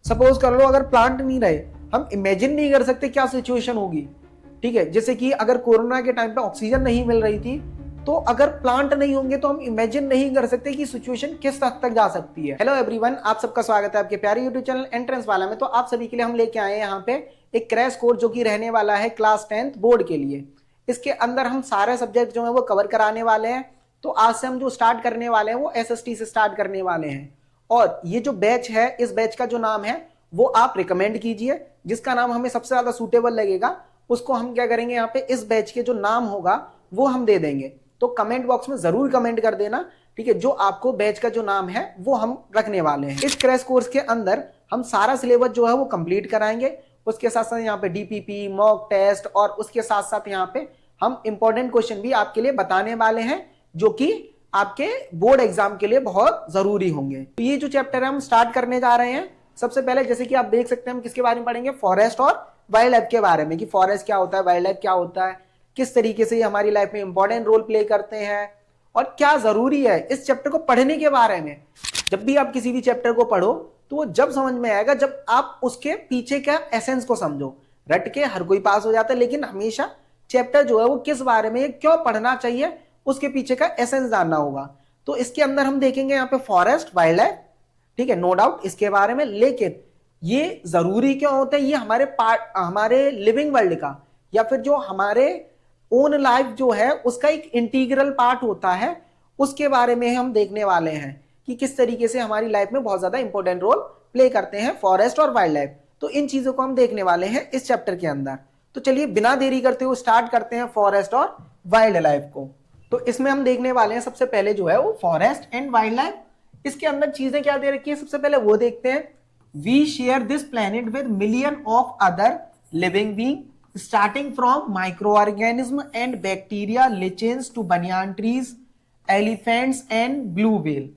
Suppose कर लो अगर plant नहीं रहे, हम इमेजिन नहीं कर सकते क्या सिचुएशन होगी। ठीक है, जैसे कि अगर कोरोना के टाइम पे ऑक्सीजन नहीं मिल रही थी, तो अगर प्लांट नहीं होंगे तो हम इमेजिन नहीं कर सकते कि सिचुएशन किस हद तक जा सकती है। हेलो एवरीवन, आप सबका स्वागत है आपके प्यारे यूट्यूब चैनल एंट्रेंस वाला में। तो आप सभी के लिए हम लेके आए हैं यहाँ पे एक क्रैश कोर्स जो कि रहने वाला है क्लास 10th बोर्ड के लिए। इसके अंदर हम सारे सब्जेक्ट जो है वो कवर कराने वाले हैं। तो आज से हम जो स्टार्ट करने वाले हैं वो SST से स्टार्ट करने वाले हैं। और ये जो बैच है, इस बैच का जो नाम है वो आप रिकमेंड कीजिए, जिसका नाम हमें सबसे ज्यादा सूटेबल लगेगा उसको हम क्या करेंगे, यहाँ पे इस बैच के जो नाम होगा वो हम दे देंगे। तो कमेंट बॉक्स में जरूर कमेंट कर देना, ठीक है, जो आपको बैच का जो नाम है वो हम रखने वाले हैं। इस क्रैश कोर्स के अंदर हम सारा सिलेबस जो है वो कंप्लीट कराएंगे। उसके साथ साथ यहाँ पे DPP, मॉक टेस्ट और उसके साथ साथ यहाँ पे हम इंपॉर्टेंट क्वेश्चन भी आपके लिए बताने वाले हैं जो कि आपके बोर्ड एग्जाम के लिए बहुत जरूरी होंगे। तो ये जो चैप्टर है हम स्टार्ट करने जा रहे हैं। सबसे पहले जैसे कि आप देख सकते हैं हम किसके बारे में पढ़ेंगे, फॉरेस्ट और वाइल्ड लाइफ के बारे में, कि फॉरेस्ट क्या होता है, वाइल्ड लाइफ क्या होता है, किस तरीके से ये हमारी लाइफ में इंपॉर्टेंट रोल प्ले करते हैं और क्या जरूरी है इस चैप्टर को पढ़ने के बारे में। जब भी आप किसी भी चैप्टर को पढ़ो तो वो जब समझ में आएगा जब आप उसके पीछे का एसेंस को समझो। रट के हर कोई पास हो जाता है, लेकिन हमेशा चैप्टर जो है वो किस बारे में, क्यों पढ़ना चाहिए, उसके पीछे का एसेंस जानना होगा। तो इसके अंदर हम देखेंगे यहाँ पे फॉरेस्ट, वाइल्ड लाइफ, ठीक है, नो डाउट इसके बारे में। लेकिन ये जरूरी क्यों होता है, ये हमारे पार्ट, हमारे लिविंग वर्ल्ड का या फिर जो हमारे ओन लाइफ जो है उसका एक इंटीग्रल पार्ट होता है, उसके बारे में हम देखने वाले हैं कि किस तरीके से हमारी लाइफ में बहुत ज्यादा इंपॉर्टेंट रोल प्ले करते हैं फॉरेस्ट और वाइल्ड लाइफ। तो इन चीजों को हम देखने वाले हैं इस चैप्टर के अंदर। तो चलिए बिना देरी करते हुए स्टार्ट करते हैं फॉरेस्ट और वाइल्ड लाइफ को। तो इसमें हम देखने वाले हैं सबसे पहले जो है वो फॉरेस्ट एंड वाइल्ड लाइफ। इसके अंदर चीजें क्या दे रखी है, सबसे पहले वो देखते हैं। We share this planet with million of other living being starting from micro organism and bacteria, lichens to banyan trees, elephants and blue whale.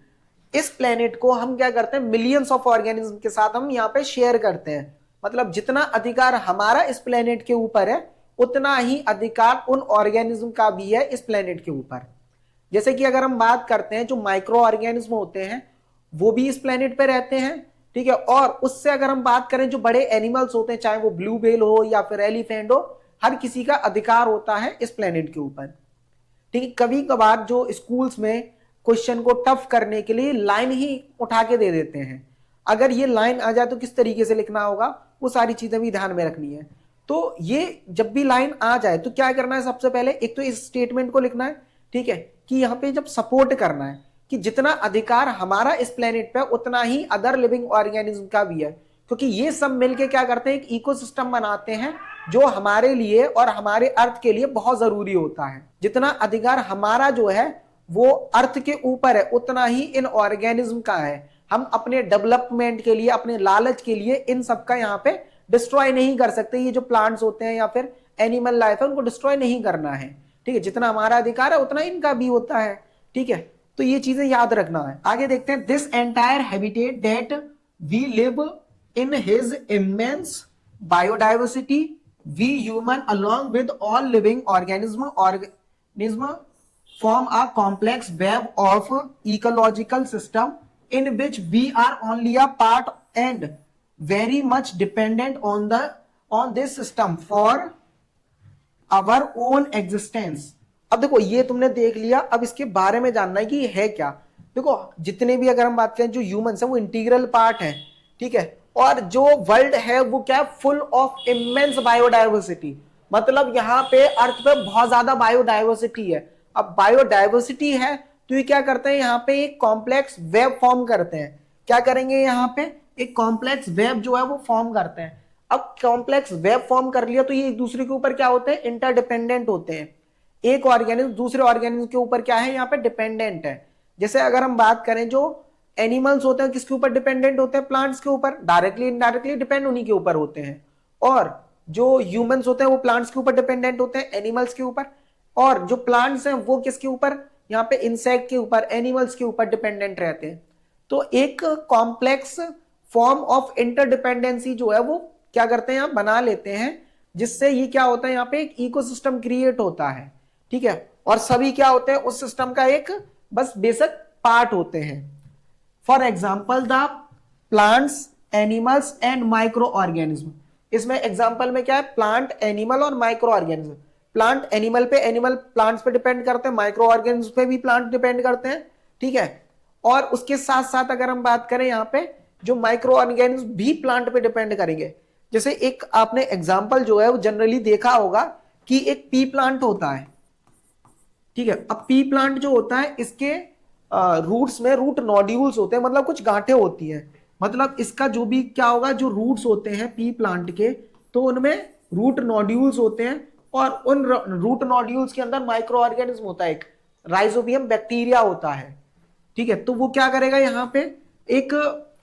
इस प्लेनेट को हम क्या करते हैं, मिलियंस ऑफ ऑर्गेनिज्म के साथ हम यहाँ पे शेयर करते हैं। मतलब जितना अधिकार हमारा इस प्लेनेट के ऊपर है उतना ही अधिकार उन ऑर्गेनिज्म का भी है इस प्लेनेट के ऊपर। जैसे कि अगर हम बात करते हैं जो माइक्रो ऑर्गेनिज्म होते हैं वो भी इस प्लेनेट पे रहते हैं, ठीक है। और उससे अगर हम बात करें जो बड़े एनिमल्स होते हैं, चाहे वो ब्लू व्हेल हो या फिर एलिफेंट हो, हर किसी का अधिकार होता है इस प्लेनेट के ऊपर, ठीक है। कभी कभार जो स्कूल्स में क्वेश्चन को टफ करने के लिए लाइन ही उठा के दे देते हैं, अगर ये लाइन आ जाए तो किस तरीके से लिखना होगा वो सारी चीजें भी ध्यान में रखनी है। तो ये जब भी लाइन आ जाए तो क्या करना है, सबसे पहले एक तो इस स्टेटमेंट को लिखना है, ठीक है, कि यहाँ पे जब सपोर्ट करना है कि जितना अधिकार हमारा इस प्लेनेट पे उतना ही अदर लिविंग ऑर्गेनिज्म का भी है, क्योंकि ये सब मिलके क्या करते हैं, एक इकोसिस्टम बनाते हैं जो हमारे लिए और हमारे अर्थ के लिए बहुत जरूरी होता है। जितना अधिकार हमारा जो है वो अर्थ के ऊपर है उतना ही इन ऑर्गेनिज्म का है। हम अपने डेवलपमेंट के लिए, अपने लालच के लिए इन सब का यहाँ पे डिस्ट्रॉय नहीं कर सकते। ये जो प्लांट्स होते हैं या फिर एनिमल लाइफ है उनको डिस्ट्रॉय नहीं करना है, ठीक है। जितना हमारा अधिकार है उतना इनका भी होता है, ठीक है। तो ये चीजें याद रखना है। आगे देखते हैं, this entire habitat that we live in his immense biodiversity, we human along with all living organism form a complex web of ecological system in which we are only a part and very much dependent on this system for our own existence। अब देखो ये तुमने देख लिया, अब इसके बारे में जानना है कि ये है क्या। देखो जितने भी अगर हम बात करें जो ह्यूमंस है वो इंटीग्रल पार्ट है, ठीक है। और जो वर्ल्ड है वो क्या, फुल ऑफ इमेंस बायोडाइवर्सिटी, मतलब यहाँ पे अर्थ पे बहुत ज्यादा बायोडाइवर्सिटी है। अब बायोडाइवर्सिटी है तो ये क्या करते हैं, यहाँ पे एक कॉम्प्लेक्स वेब फॉर्म करते हैं। क्या करेंगे, यहाँ पे एक कॉम्प्लेक्स वेब जो है वो फॉर्म करते हैं। अब कॉम्प्लेक्स वेब फॉर्म कर लिया तो ये एक दूसरे के ऊपर क्या होते हैं, इंटरडिपेंडेंट होते हैं। एक ऑर्गेनिज्म दूसरे ऑर्गेनिज्म के ऊपर क्या है, यहाँ पे डिपेंडेंट है। जैसे अगर हम बात करें जो एनिमल्स होते हैं किसके ऊपर डिपेंडेंट होते हैं, प्लांट्स के ऊपर, डायरेक्टली इनडायरेक्टली डिपेंड उन्हीं के ऊपर होते हैं। और जो ह्यूमंस होते हैं वो प्लांट्स के ऊपर डिपेंडेंट होते हैं, एनिमल्स के ऊपर। और जो प्लांट्स हैं वो किसके ऊपर, यहाँ पे इंसेक्ट के ऊपर, एनिमल्स के ऊपर डिपेंडेंट रहते हैं। तो एक कॉम्प्लेक्स फॉर्म ऑफ इंटरडिपेंडेंसी जो है वो क्या करते हैं, यहाँ बना लेते हैं, जिससे ये क्या होता है, यहाँ पे एक इकोसिस्टम क्रिएट होता है, ठीक है। और सभी क्या होते हैं उस सिस्टम का एक बस बेसिक पार्ट होते हैं। For example the plants animals and micro organism. इसमें एग्जांपल में क्या है, प्लांट, एनिमल और माइक्रो ऑर्गेनिज्म। प्लांट एनिमल पे, एनिमल प्लांट्स पे डिपेंड करते हैं, माइक्रो ऑर्गेनिज्म पे भी प्लांट डिपेंड करते हैं, ठीक है। और उसके साथ साथ अगर हम बात करें यहाँ पे, जो माइक्रो ऑर्गेनिज्म भी प्लांट पे डिपेंड करेंगे। जैसे एक आपने एग्जांपल जो है वो जनरली देखा होगा कि एक पी प्लांट होता है, ठीक है। अब पी प्लांट जो होता है, इसके रूट्स में रूट नोड्यूल्स होते हैं, मतलब कुछ गांठें होती हैं। मतलब इसका जो भी क्या होगा, जो रूट्स होते हैं पी प्लांट के, तो उनमें रूट नोड्यूल्स होते हैं, और उन रूट नोड्यूल्स के अंदर माइक्रो ऑर्गेनिज्म होता है, एक राइजोबियम बैक्टीरिया होता है, ठीक है। तो वो क्या करेगा, यहाँ पे एक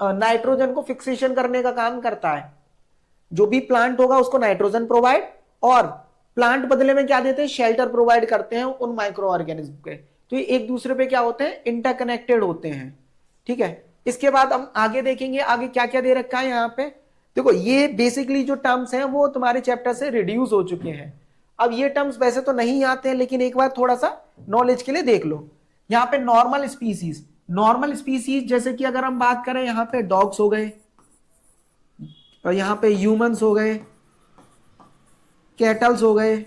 नाइट्रोजन को फिक्सेशन करने का काम करता है। जो भी प्लांट होगा उसको नाइट्रोजन प्रोवाइड, और प्लांट बदले में क्या देते हैं, शेल्टर प्रोवाइड करते हैं उन माइक्रो ऑर्गेनिज्म के। तो ये एक दूसरे पे क्या होते हैं, इंटरकनेक्टेड होते हैं, ठीक है। इसके बाद हम आगे देखेंगे, आगे क्या क्या दे रखा है यहाँ पे। देखो ये बेसिकली जो टर्म्स हैं वो तुम्हारे चैप्टर से रिड्यूस हो चुके हैं। अब ये टर्म्स वैसे तो नहीं आते हैं, लेकिन एक बार थोड़ा सा नॉलेज के लिए देख लो। यहाँ पे नॉर्मल स्पीसीज, नॉर्मल स्पीसीज जैसे कि अगर हम बात करें, यहाँ पे डॉग्स हो गए, और यहाँ पे ह्यूमंस हो गए, कैटल्स हो गए,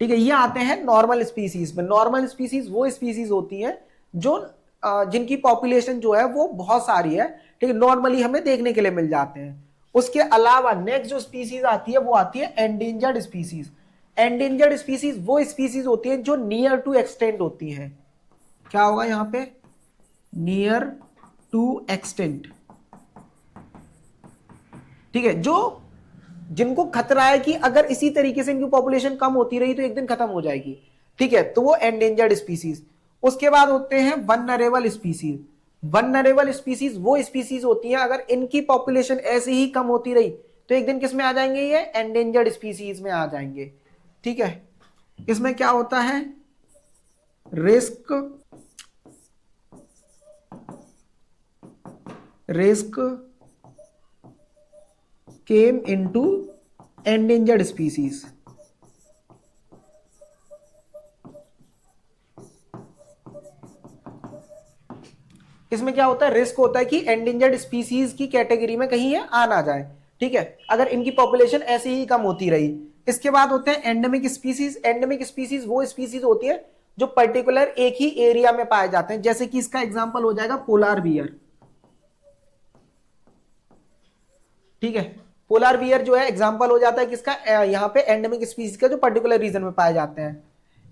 ठीक है। ये आते हैं नॉर्मल स्पीसीज में। नॉर्मल स्पीसीज वो स्पीसीज होती हैं जो जिनकी पॉपुलेशन जो है वो बहुत सारी है, ठीक है, नॉर्मली हमें देखने के लिए मिल जाते हैं। उसके अलावा नेक्स्ट जो स्पीसीज आती है वो आती है एंडेंजर्ड स्पीसीज। एंडेंजर्ड स्पीसीज वो स्पीसीज होती हैं जो नियर टू एक्सटेंट होती हैं। क्या होगा यहाँ पे, नियर टू एक्सटेंट, ठीक है। जो जिनको खतरा है कि अगर इसी तरीके से इनकी पॉपुलेशन कम होती रही तो एक दिन खत्म हो जाएगी, ठीक है, तो वो एंडेंजर्ड स्पीसीज। उसके बाद होते हैं वनरेबल स्पीसीज। वनरेबल स्पीसीज वो स्पीसीज होती हैं अगर इनकी पॉपुलेशन ऐसे ही कम होती रही तो एक दिन किस में आ जाएंगे, ये एंडेंजर्ड स्पीसीज में आ जाएंगे, ठीक है। इसमें क्या होता है, risk came into endangered species। इसमें क्या होता है, रिस्क होता है कि एंडेंजर्ड स्पीसीज की कैटेगरी में कहीं ये आ ना जाए, ठीक है, अगर इनकी पॉपुलेशन ऐसे ही कम होती रही। इसके बाद होते हैं एंडेमिक स्पीसीज। एंडेमिक स्पीसीज वो स्पीसीज होती है जो पर्टिकुलर एक ही एरिया में पाए जाते हैं, जैसे कि इसका एग्जांपल हो जाएगा पोलार बियर, ठीक है। पोलार बियर जो है एग्जांपल हो जाता है किसका, यहाँ पे एंडेमिक स्पीसीज का जो पर्टिकुलर रीजन में पाए जाते हैं।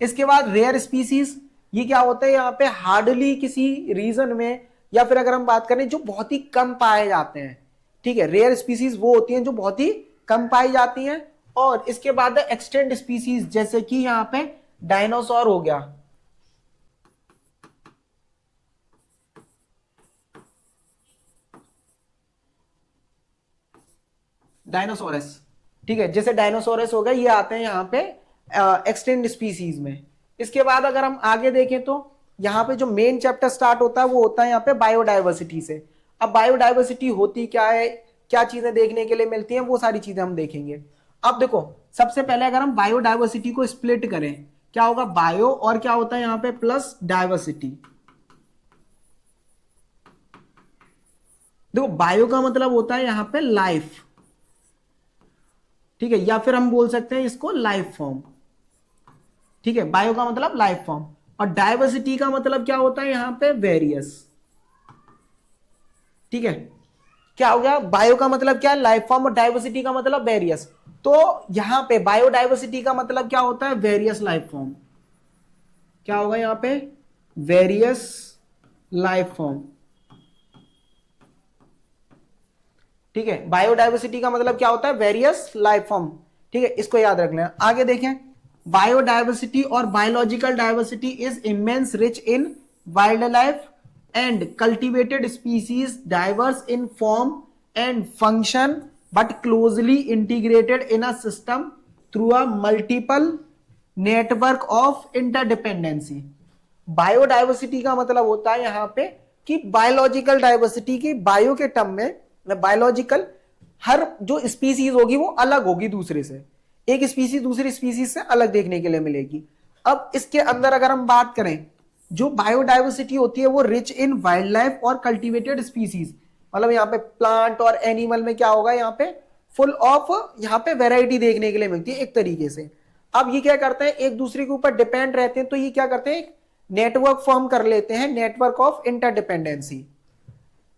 इसके बाद रेयर स्पीसीज, ये क्या होता है, यहाँ पे हार्डली किसी रीजन में, या फिर अगर हम बात करें जो बहुत ही कम पाए जाते हैं, ठीक है। रेयर स्पीसीज वो होती हैं जो बहुत ही कम पाई जाती हैं। और इसके बाद एक्सटेंट स्पीसीज, जैसे कि यहाँ पे डायनासोर हो गया, डायनासोरस, ठीक है, जैसे डायनासोरस हो गया, ये आते हैं यहाँ पे एक्सटेंट स्पीसीज में। इसके बाद अगर हम आगे देखें तो यहाँ पे जो मेन चैप्टर स्टार्ट होता है वो होता है यहाँ पे बायोडाइवर्सिटी से। अब बायोडाइवर्सिटी होती क्या है, क्या चीजें देखने के लिए मिलती हैं, वो सारी चीजें हम देखेंगे। अब देखो सबसे पहले अगर हम बायोडाइवर्सिटी को स्प्लिट करें, क्या होगा, बायो और क्या होता है यहाँ पे प्लस डाइवर्सिटी। देखो बायो का मतलब होता है यहाँ पे लाइफ, ठीक है, या फिर हम बोल सकते हैं इसको लाइफ फॉर्म, ठीक है। बायो का मतलब लाइफ फॉर्म, और डाइवर्सिटी का मतलब क्या होता है यहाँ पे वेरियस, ठीक है। क्या हो गया, बायो का मतलब क्या है, लाइफ फॉर्म, और डाइवर्सिटी का मतलब वेरियस। तो यहां पे बायोडाइवर्सिटी का मतलब क्या होता है, वेरियस लाइफ फॉर्म। क्या होगा यहाँ पे, वेरियस लाइफ फॉर्म, ठीक है। बायोडाइवर्सिटी का मतलब क्या होता है, वेरियस लाइफ फॉर्म, ठीक है, इसको याद रख लें। आगे देखें, बायोडाइवर्सिटी और biological diversity is immense rich in wild life and cultivated species diverse in form and function but closely integrated in a system through a multiple network of interdependency. Biodiversity का मतलब होता है यहां पे कि बायोलॉजिकल डाइवर्सिटी की, bio के term में बायोलॉजिकल, हर जो स्पीसीज होगी वो अलग होगी दूसरे से, एक स्पीसीज दूसरी स्पीसीज से अलग देखने के लिए मिलेगी। अब इसके अंदर अगर हम बात करें, जो बायोडाइवर्सिटी होती है वो रिच इन वाइल्ड लाइफ और कल्टिवेटेड स्पीसीज, मतलब यहाँ पे प्लांट और एनिमल में क्या होगा, यहाँ पे फुल ऑफ यहाँ पे वैरायटी देखने के लिए मिलती है एक तरीके से। अब ये क्या करते हैं, एक दूसरे के ऊपर डिपेंड रहते हैं, तो ये क्या करते हैं, नेटवर्क फॉर्म कर लेते हैं, network of interdependency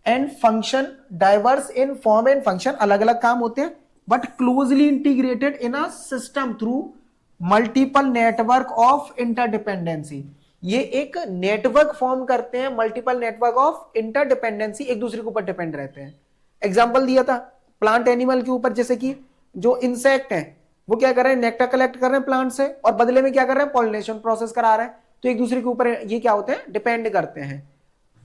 and function diverse in form and function, अलग अलग काम होते हैं but closely integrated in a system through multiple network of interdependency. ये एक नेटवर्क फॉर्म करते हैं, मल्टीपल नेटवर्क ऑफ इंटरडिपेंडेंसी, एक दूसरे के ऊपर डिपेंड रहते हैं। एग्जांपल दिया था प्लांट एनिमल के ऊपर, जैसे कि जो इंसेक्ट हैं वो क्या कर रहे हैं, नेक्टर कलेक्ट कर रहे हैं प्लांट से और बदले में क्या कर रहे हैं, पॉलिनेशन प्रोसेस करा रहे हैं, तो एक दूसरे के ऊपर ये क्या होते हैं, डिपेंड करते हैं,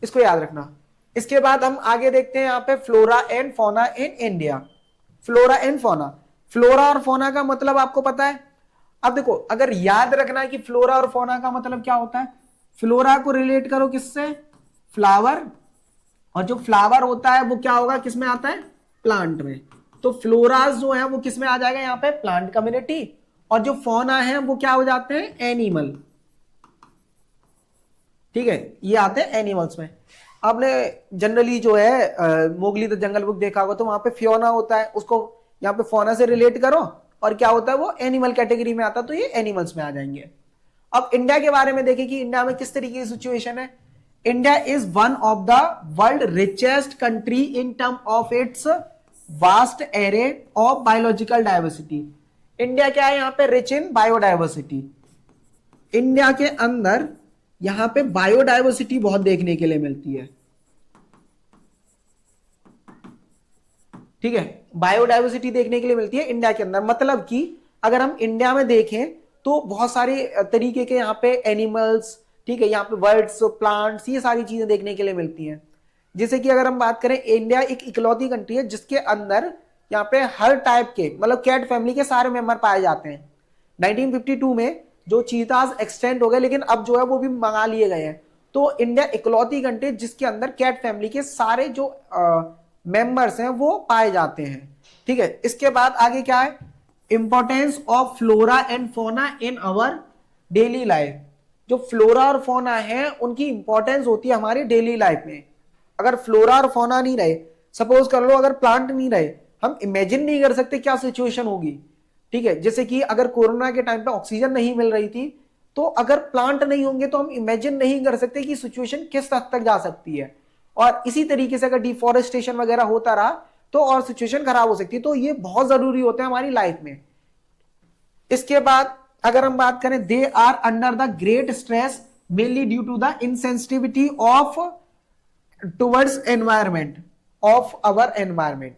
इसको याद रखना। इसके बाद हम आगे देखते हैं यहाँ पे flora and fauna in India. Flora and fauna, flora और फौना का मतलब आपको पता है। अब देखो, अगर याद रखना है कि फ्लोरा और फौना का मतलब क्या होता है, फ्लोरा को रिलेट करो किससे, फ्लावर, और जो फ्लावर होता है वो क्या होगा, किसमें आता है, प्लांट में, तो फ्लोरास जो है वो किसमें आ जाएगा, यहाँ पे प्लांट कम्युनिटी, और जो फौना है वो क्या हो जाते हैं, एनिमल। ठीक है, ये आते हैं एनिमल्स में। आपने जनरली जो है मोगली द जंगल बुक देखा होगा, तो वहां पे फियोना होता है, उसको यहाँ पे फौना से रिलेट करो और क्या होता है, वो एनिमल कैटेगरी में आता है, तो ये एनिमल्स में आ जाएंगे। अब इंडिया के बारे में देखें कि इंडिया में किस तरीके की सिचुएशन है। India is one of the world richest country in term of its vast array of biological diversity. India क्या है, यहाँ पे रिच इन बायोडाइवर्सिटी। इंडिया के अंदर यहां पे बायोडाइवर्सिटी बहुत देखने के लिए मिलती है। ठीक है, बायोडाइवर्सिटी देखने के लिए मिलती है इंडिया के अंदर, मतलब कि अगर हम इंडिया में देखें तो बहुत सारे तरीके के यहाँ पे एनिमल्स, ठीक है, यहाँ पे बर्ड्स, प्लांट्स, ये सारी चीजें देखने के लिए मिलती हैं। जैसे कि अगर हम बात करें, इंडिया एक इकलौती कंट्री है जिसके अंदर यहाँ पे हर टाइप के, मतलब कैट फैमिली के सारे मेंबर पाए जाते हैं। 1952 में जो चीताज एक्सटेंड हो गए, लेकिन अब जो है वो भी मंगा लिए गए हैं। तो इंडिया इकलौती कंट्री जिसके अंदर कैट फैमिली के सारे जो मेंबर्स हैं वो पाए जाते हैं। ठीक है, इसके बाद आगे क्या है, importance of flora and fauna in our daily life. जो फ्लोरा और फौना है उनकी इंपॉर्टेंस होती है हमारी डेली लाइफ में। अगर फ्लोरा और फौना नहीं रहे, सपोज कर लो अगर प्लांट नहीं रहे, हम इमेजिन नहीं कर सकते क्या सिचुएशन होगी। ठीक है, जैसे कि अगर कोरोना के टाइम पे ऑक्सीजन नहीं मिल रही थी, तो अगर प्लांट नहीं होंगे तो हम इमेजिन नहीं कर सकते कि सिचुएशन किस हद तक जा सकती है। और इसी तरीके से अगर डिफॉरेस्टेशन वगैरह होता रहा तो और सिचुएशन खराब हो सकती है। तो ये बहुत जरूरी होता है हमारी लाइफ में। इसके बाद अगर हम बात करें, they are under the great stress mainly due to the insensitivity of towards environment of our environment.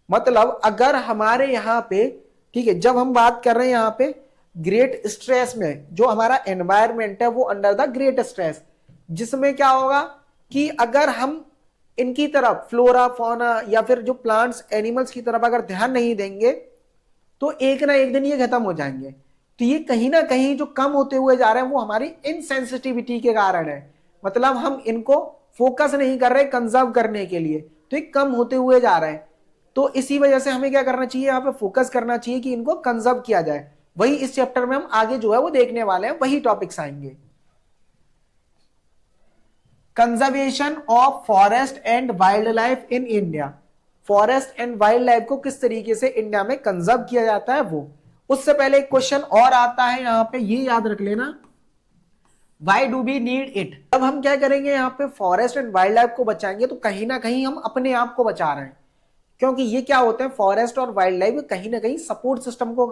मतलब अगर हमारे यहाँ पे, ठीक है, जब हम बात कर रहे हैं यहाँ पे ग्रेट स्ट्रेस में, जो हमारा एनवायरमेंट है वो अंडर द ग्रेट स्ट्रेस, जिसमें क्या होगा कि अगर हम इनकी तरफ फ्लोरा फौना या फिर जो प्लांट्स एनिमल्स की तरफ अगर ध्यान नहीं देंगे तो एक ना एक दिन ये खत्म हो जाएंगे। तो ये कहीं ना कहीं जो कम होते हुए जा रहे हैं वो हमारी इनसेंसिटिविटी के कारण है। मतलब हम इनको फोकस नहीं कर रहे कंजर्व करने के लिए, तो ये कम होते हुए जा रहे हैं। तो इसी वजह से हमें क्या करना चाहिए, यहाँ पे फोकस करना चाहिए कि इनको कंजर्व किया जाए। वही इस चैप्टर में हम आगे जो है वो देखने वाले हैं, वही टॉपिक्स आएंगे। Conservation of forest and wild life in India. Forest and wild life को किस तरीके से इंडिया में कंजर्व किया जाता है वो। उससे पहले एक क्वेश्चन और आता है यहाँ पे, ये याद रख लेना, why do we need it. अब हम क्या करेंगे, यहाँ पे फॉरेस्ट एंड वाइल्ड लाइफ को बचाएंगे तो कहीं ना कहीं हम अपने आप को बचा रहे हैं। क्योंकि ये क्या होते हैं, फॉरेस्ट और वाइल्ड लाइफ कहीं ना कहीं सपोर्ट सिस्टम को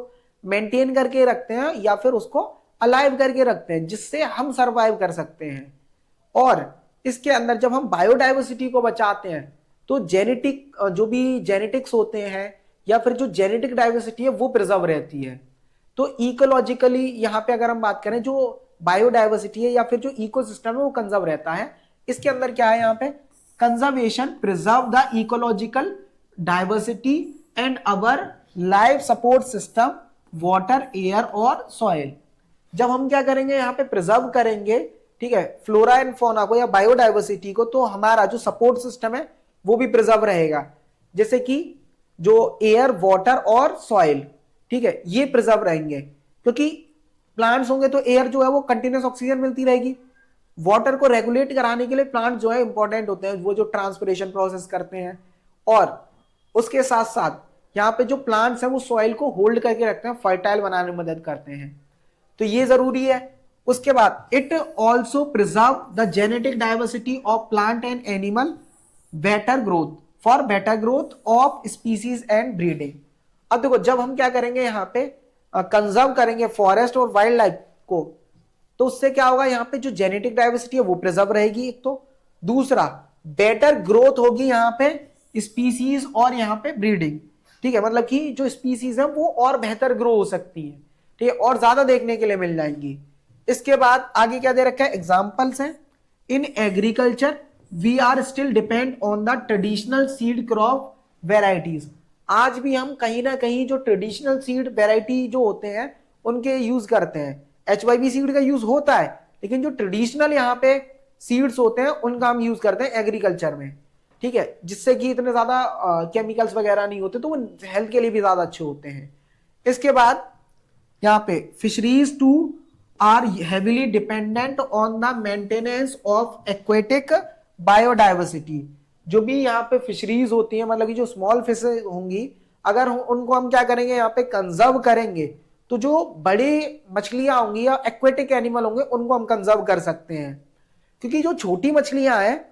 मेंटेन करके रखते हैं या फिर उसको अलाइव करके रखते हैं, जिससे हम सरवाइव कर सकते हैं। और इसके अंदर जब हम बायोडाइवर्सिटी को बचाते हैं तो जेनेटिक, जो भी जेनेटिक्स होते हैं या फिर जो जेनेटिक डाइवर्सिटी है वो प्रिजर्व रहती है। तो इकोलॉजिकली यहाँ पे अगर हम बात करें, जो बायोडाइवर्सिटी है या फिर जो इकोसिस्टम है वो कंजर्व रहता है। इसके अंदर क्या है, यहाँ पे conservation preserve the ecological diversity and our life support system water, air और सॉइल। जब हम क्या करेंगे, यहाँ पे प्रिजर्व करेंगे, ठीक है, फ्लोरा एंड फौना को या बायोडाइवर्सिटी को, तो हमारा जो सपोर्ट सिस्टम है वो भी प्रिजर्व रहेगा। जैसे कि जो एयर, वाटर और सॉइल, ठीक है, ये प्रिजर्व रहेंगे। क्योंकि प्लांट्स होंगे तो एयर जो है वो कंटिन्यूस ऑक्सीजन मिलती रहेगी, वाटर को रेगुलेट कराने के लिए प्लांट जो है इंपॉर्टेंट होते हैं, वो जो ट्रांसपिरेशन प्रोसेस करते हैं, और उसके साथ साथ यहाँ पे जो प्लांट्स हैं वो सॉइल को होल्ड करके रखते हैं, फर्टाइल बनाने में मदद करते हैं, तो ये जरूरी है। उसके बाद it also preserve the genetic diversity of plant and animal better growth for better growth of species and breeding. अब देखो जब हम क्या करेंगे यहाँ पे कंजर्व करेंगे फॉरेस्ट और वाइल्ड लाइफ को, तो उससे क्या होगा, यहाँ पे जो जेनेटिक डाइवर्सिटी है वो प्रिजर्व रहेगी एक तो, दूसरा बेटर ग्रोथ होगी यहाँ पे स्पीसीज और यहाँ पे ब्रीडिंग, ठीक है, मतलब कि जो स्पीसीज है वो और बेहतर ग्रो हो सकती है, ठीक है, और ज्यादा देखने के लिए मिल जाएंगी। इसके बाद आगे क्या दे रखा है, एग्जाम्पल्स हैं, in agriculture we are still depend on the traditional seed crop varieties. आज भी हम कहीं ना कहीं जो ट्रेडिशनल सीड वेराइटी जो होते हैं उनके यूज करते हैं। HYV सीड का यूज होता है, लेकिन जो ट्रेडिशनल यहाँ पे सीड्स होते हैं उनका हम यूज करते हैं एग्रीकल्चर में, ठीक है, जिससे कि इतने ज्यादा केमिकल्स वगैरह नहीं होते, तो वो हेल्थ के लिए भी ज्यादा अच्छे होते हैं। इसके बाद यहाँ पे fisheries too are heavily dependent on the maintenance of aquatic biodiversity. जो भी यहाँ पे फिशरीज होती है, मतलब कि जो स्मॉल फिश होंगी, अगर उनको हम क्या करेंगे यहाँ पे कंजर्व करेंगे, तो जो बड़ी मछलियां होंगी या एक्वेटिक एनिमल होंगे उनको हम कंजर्व कर सकते हैं। क्योंकि जो छोटी मछलियां हैं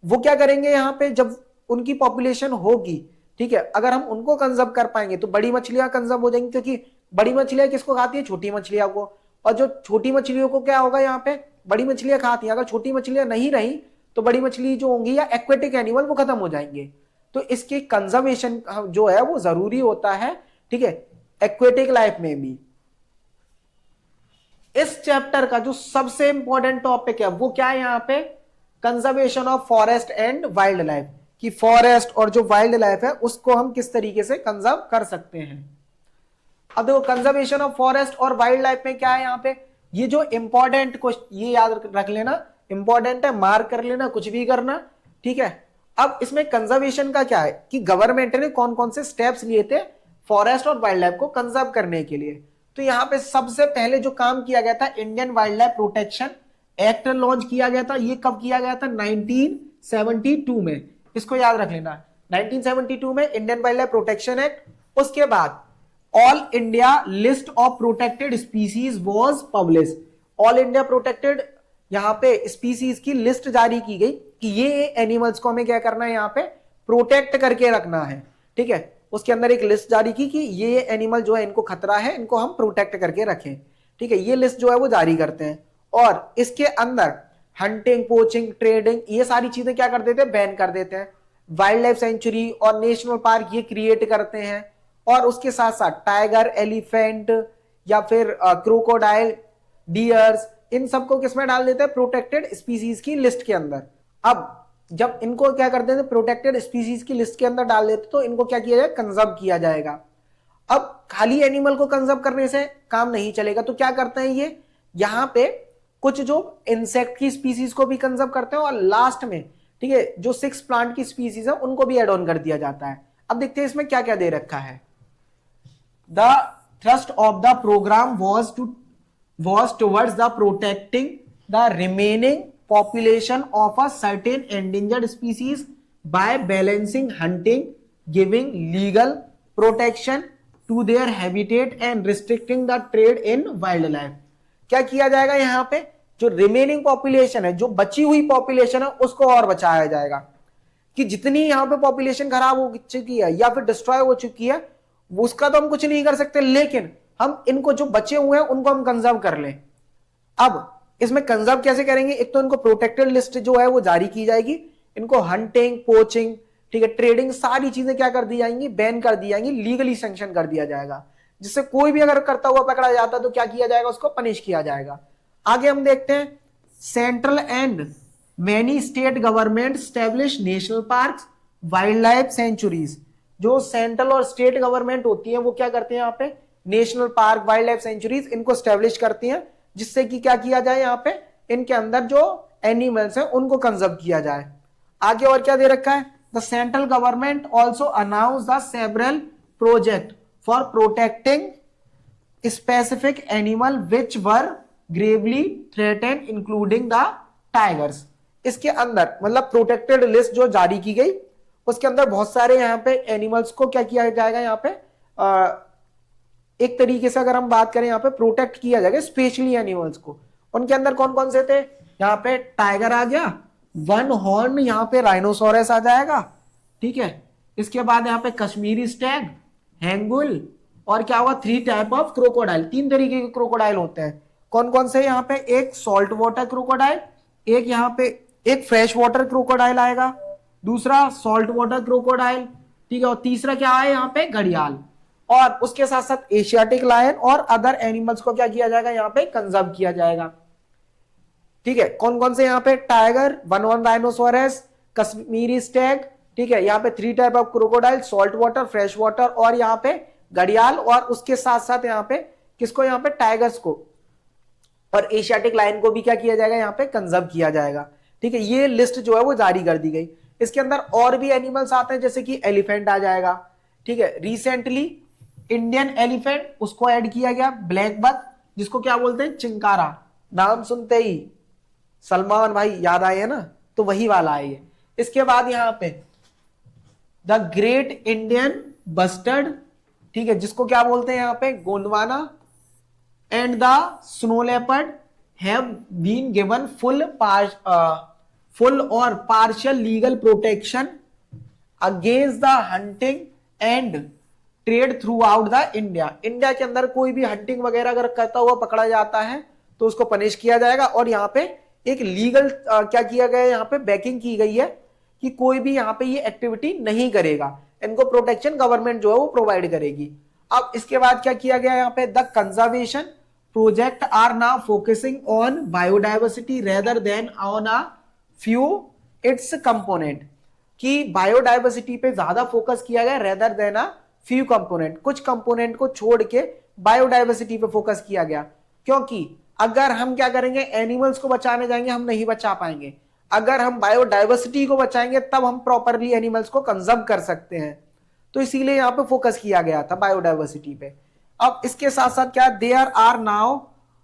वो क्या करेंगे यहाँ पे, जब उनकी पॉपुलेशन होगी, ठीक है, अगर हम उनको कंजर्व कर पाएंगे तो बड़ी मछलियां कंजर्व हो जाएंगी, क्योंकि बड़ी मछलियां किसको खाती है, छोटी मछलियां को, और जो छोटी मछलियों को क्या होगा, यहाँ पे बड़ी मछलियां खाती हैं, अगर छोटी मछलियां नहीं रही तो बड़ी मछली जो होंगी या एक्वेटिक एनिमल वो खत्म हो जाएंगे। तो इसकी कंजर्वेशन जो है वो जरूरी होता है, ठीक है, एक्वेटिक लाइफ में भी। इस चैप्टर का जो सबसे इंपॉर्टेंट टॉपिक है वो क्या है यहाँ पे, conservation of forest and wild life, कि फॉरेस्ट और जो वाइल्ड लाइफ है उसको हम किस तरीके से कंजर्व कर सकते हैं। अब देखो कंजर्वेशन ऑफ फॉरेस्ट और वाइल्ड लाइफ में क्या है यहाँ पे, ये जो इंपॉर्टेंट क्वेश्चन, ये याद रख लेना, इंपॉर्टेंट है, मार्क कर लेना, कुछ भी करना, ठीक है। अब इसमें कंजर्वेशन का क्या है कि गवर्नमेंट ने कौन कौन से स्टेप्स लिए थे फॉरेस्ट और वाइल्ड लाइफ को कंजर्व करने के लिए। तो यहाँ पे सबसे पहले जो काम किया गया था, Indian wild life protection act launch किया गया था। ये कब किया गया था, 1972 में, इसको याद रख लेना, 1972 में Indian wild life protection act. उसके बाद all India list of protected species was publish. All India protected यहाँ पे स्पीसीज की लिस्ट जारी की गई कि ये एनिमल्स को हमें क्या करना है, यहाँ पे प्रोटेक्ट करके रखना है, ठीक है। उसके अंदर एक लिस्ट जारी की कि ये एनिमल जो है इनको खतरा है, इनको हम प्रोटेक्ट करके रखें, ठीक है, ये लिस्ट जो है वो जारी करते हैं। और इसके अंदर हंटिंग, पोचिंग, ट्रेडिंग, ये सारी चीजें क्या कर देते हैं, बैन कर देते हैं। वाइल्ड लाइफ सेंचुरी और नेशनल पार्क ये क्रिएट करते हैं, और उसके साथ साथ टाइगर, एलिफेंट या फिर क्रोकोडाइल, डियर्स, इन सबको किसमें डाल देते हैं, प्रोटेक्टेड स्पीसीज की लिस्ट के अंदर। अब जब इनको क्या करते थे, प्रोटेक्टेड स्पीसीज की लिस्ट के अंदर डाल देते, तो इनको क्या किया जाए, कंजर्व किया जाएगा। अब खाली एनिमल को कंजर्व करने से काम नहीं चलेगा, तो क्या करते हैं ये, यहाँ पे कुछ जो इंसेक्ट की स्पीसीज को भी कंजर्व करते हैं, और लास्ट में, ठीक है, जो 6 प्लांट की स्पीसीज है उनको भी एड ऑन कर दिया जाता है। अब देखते हैं इसमें क्या क्या दे रखा है। The thrust of the program was towards the protecting the remaining population of a certain endangered species by balancing hunting, giving legal protection to their habitat and restricting the trade in wildlife। क्या किया जाएगा यहाँ पे, जो remaining population है, जो बची हुई पॉपुलेशन है, उसको और बचाया जाएगा। कि जितनी यहाँ पे पॉपुलेशन खराब हो चुकी है या फिर डिस्ट्रॉय हो चुकी है, उसका तो हम कुछ नहीं कर सकते, लेकिन हम इनको जो बचे हुए हैं उनको हम कंजर्व कर लें। अब इसमें कंजर्व कैसे करेंगे, एक तो इनको प्रोटेक्टेड लिस्ट जो है वो जारी की जाएगी, इनको हंटिंग, पोचिंग, ठीक है, ट्रेडिंग, सारी चीजें क्या कर दी जाएंगी, बैन कर दी जाएंगी, लीगली सैंक्शन कर दिया जाएगा, जिससे कोई भी अगर करता हुआ पकड़ा जाता तो क्या किया जाएगा, उसको पनिश किया जाएगा। आगे हम देखते हैं, central and many state government establish national parks, wild life sanctuaries. जो सेंट्रल और स्टेट गवर्नमेंट होती है वो क्या करते हैं, यहाँ पे national park, wild life sanctuaries इनको स्टैब्लिश करती हैं, जिससे कि क्या किया जाए, यहाँ पे इनके अंदर जो एनिमल्स हैं उनको कंजर्व किया जाए। आगे और क्या दे रखा है, the central government also announce the several project for protecting specific animal which were Gravely threaten including the tigers. इसके अंदर मतलब प्रोटेक्टेड लिस्ट जो जारी की गई उसके अंदर बहुत सारे यहाँ पे एनिमल्स को क्या किया जाएगा, यहाँ पे एक तरीके से अगर हम बात करें यहाँ पे प्रोटेक्ट किया जाएगा स्पेशली एनिमल्स को। उनके अंदर कौन कौन से थे, यहाँ पे टाइगर आ गया, वन हॉर्न यहाँ पे राइनोसोरस आ जाएगा, ठीक है। इसके बाद यहाँ पे कश्मीरी स्टैग, हैंगुल और क्या हुआ 3 टाइप ऑफ क्रोकोडाइल। 3 तरीके के क्रोकोडाइल होते हैं। कौन कौन से, यहाँ पे एक सॉल्ट वाटर क्रोकोडाइल, एक यहाँ पे एक फ्रेश वाटर क्रोकोडाइल आएगा, दूसरा सॉल्ट वाटर क्रोकोडाइल, ठीक है, और तीसरा क्या है यहाँ पे घड़ियाल। और उसके साथ साथ एशियाटिक लायन और अदर एनिमल्स को क्या किया जाएगा, यहाँ पे कंजर्व किया जाएगा, ठीक है। कौन कौन से यहाँ पे tiger, one horn rhinoceros, Kashmiri Stag, ठीक है, यहाँ पे 3 type of crocodile, salt water, fresh water और यहाँ पे घड़ियाल, और उसके साथ साथ यहाँ पे किसको, यहाँ पे टाइगर्स को और एशियाटिक लायन को भी क्या किया जाएगा, यहाँ पे कंजर्व किया जाएगा, ठीक है। ये लिस्ट जो है वो जारी कर दी गई। इसके अंदर और भी एनिमल्स आते हैं जैसे कि एलिफेंट आ जाएगा, ठीक है। रिसेंटली इंडियन एलिफेंट उसको ऐड किया गया, ब्लैक बक जिसको क्या बोलते हैं चिंकारा, नाम सुनते ही सलमान भाई याद आए है ना, तो वही वाला है ये। इसके बाद यहाँ पे द ग्रेट इंडियन बस्टर्ड, ठीक है, जिसको क्या बोलते हैं यहाँ पे Gondwana, and the snow leopard have been given full or partial legal protection against the hunting and trade through the India. India के अंदर कोई भी हंटिंग वगैरह अगर करता हुआ पकड़ा जाता है तो उसको पनिश किया जाएगा। और यहाँ पे एक लीगल क्या किया गया है, यहाँ पे बैकिंग की गई है कि कोई भी यहाँ पे ये एक्टिविटी नहीं करेगा, इनको प्रोटेक्शन गवर्नमेंट जो है वो प्रोवाइड करेगी। अब इसके बाद क्या किया गया यहाँ पे, the conservation project are now focusing on biodiversity rather than on a few its component, कि बायोडाइवर्सिटी पे ज्यादा फोकस किया गया rather than a few component, कुछ कंपोनेंट को छोड़ के बायोडाइवर्सिटी पे फोकस किया गया। क्योंकि अगर हम क्या करेंगे, एनिमल्स को बचाने जाएंगे हम नहीं बचा पाएंगे, अगर हम बायोडाइवर्सिटी को बचाएंगे तब हम प्रॉपरली एनिमल्स को कंजर्व कर सकते हैं। तो इसीलिए यहां पे फोकस किया गया था बायोडाइवर्सिटी पे। अब इसके साथ साथ क्या, there are now